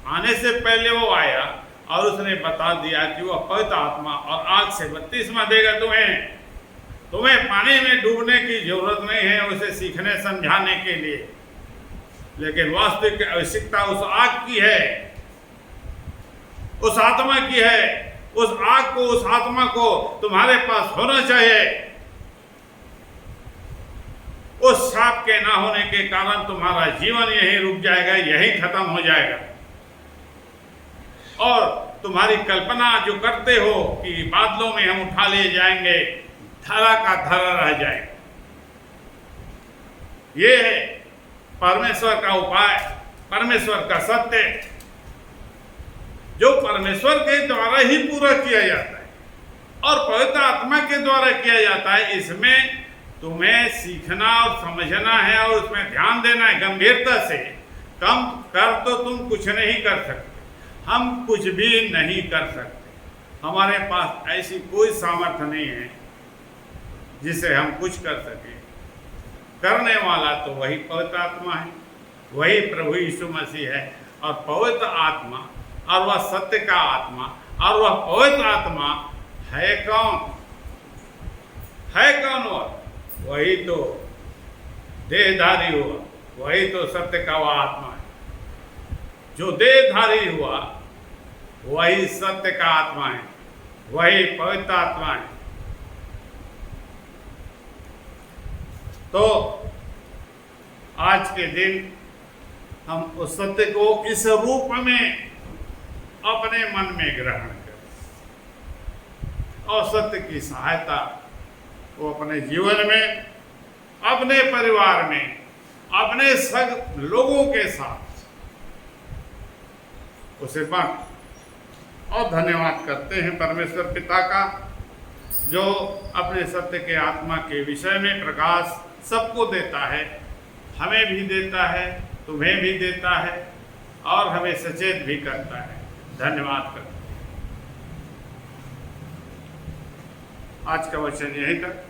S1: आने से पहले वो आया और उसने बता दिया कि वह पवित्र आत्मा और आग से बपतिस्मा देगा तुम्हें पानी में डूबने की जरूरत नहीं है उसे सीखने समझाने के लिए, लेकिन वास्तविक आवश्यकता उस आग की है, उस आत्मा की है। उस आग को, उस आत्मा को तुम्हारे पास होना चाहिए। उस साप के ना होने के कारण तुम्हारा जीवन यहीं रुक जाएगा, यहीं खत्म हो जाएगा, और तुम्हारी कल्पना जो करते हो कि बादलों में हम उठा लिए जाएंगे, धरा का धरा रह जाएगा। ये है परमेश्वर का उपाय, परमेश्वर का सत्य, जो परमेश्वर के द्वारा ही पूरा किया जाता है और पवित्र आत्मा के द्वारा किया जाता है। इसमें तुम्हें सीखना और समझना है और उसमें ध्यान देना है गंभीरता से। कम कर तो तुम कुछ नहीं कर सकते, हम कुछ भी नहीं कर सकते। हमारे पास ऐसी कोई सामर्थ्य नहीं है जिसे हम कुछ कर सकें। करने वाला तो वही पवित्र आत्मा है, वही प्रभु यीशु मसीह है। और पवित्र आत्मा और वह सत्य का आत्मा और वह पवित्र आत्मा है कौन? है कौन? वही तो देहधारी हुआ, वही तो सत्य का वह आत्मा है। जो देहधारी हुआ वही सत्य का आत्मा है, वही पवित्र आत्मा है। तो आज के दिन हम उस सत्य को इस रूप में अपने मन में ग्रहण करें और सत्य की सहायता वो अपने जीवन में, अपने परिवार में, अपने सब लोगों के साथ उसे बांट। और धन्यवाद करते हैं परमेश्वर पिता का, जो अपने सत्य के आत्मा के विषय में प्रकाश सबको देता है, हमें भी देता है, तुम्हें भी देता है और हमें सचेत भी करता है। धन्यवाद करते हैं। आज का वचन यहीं तक।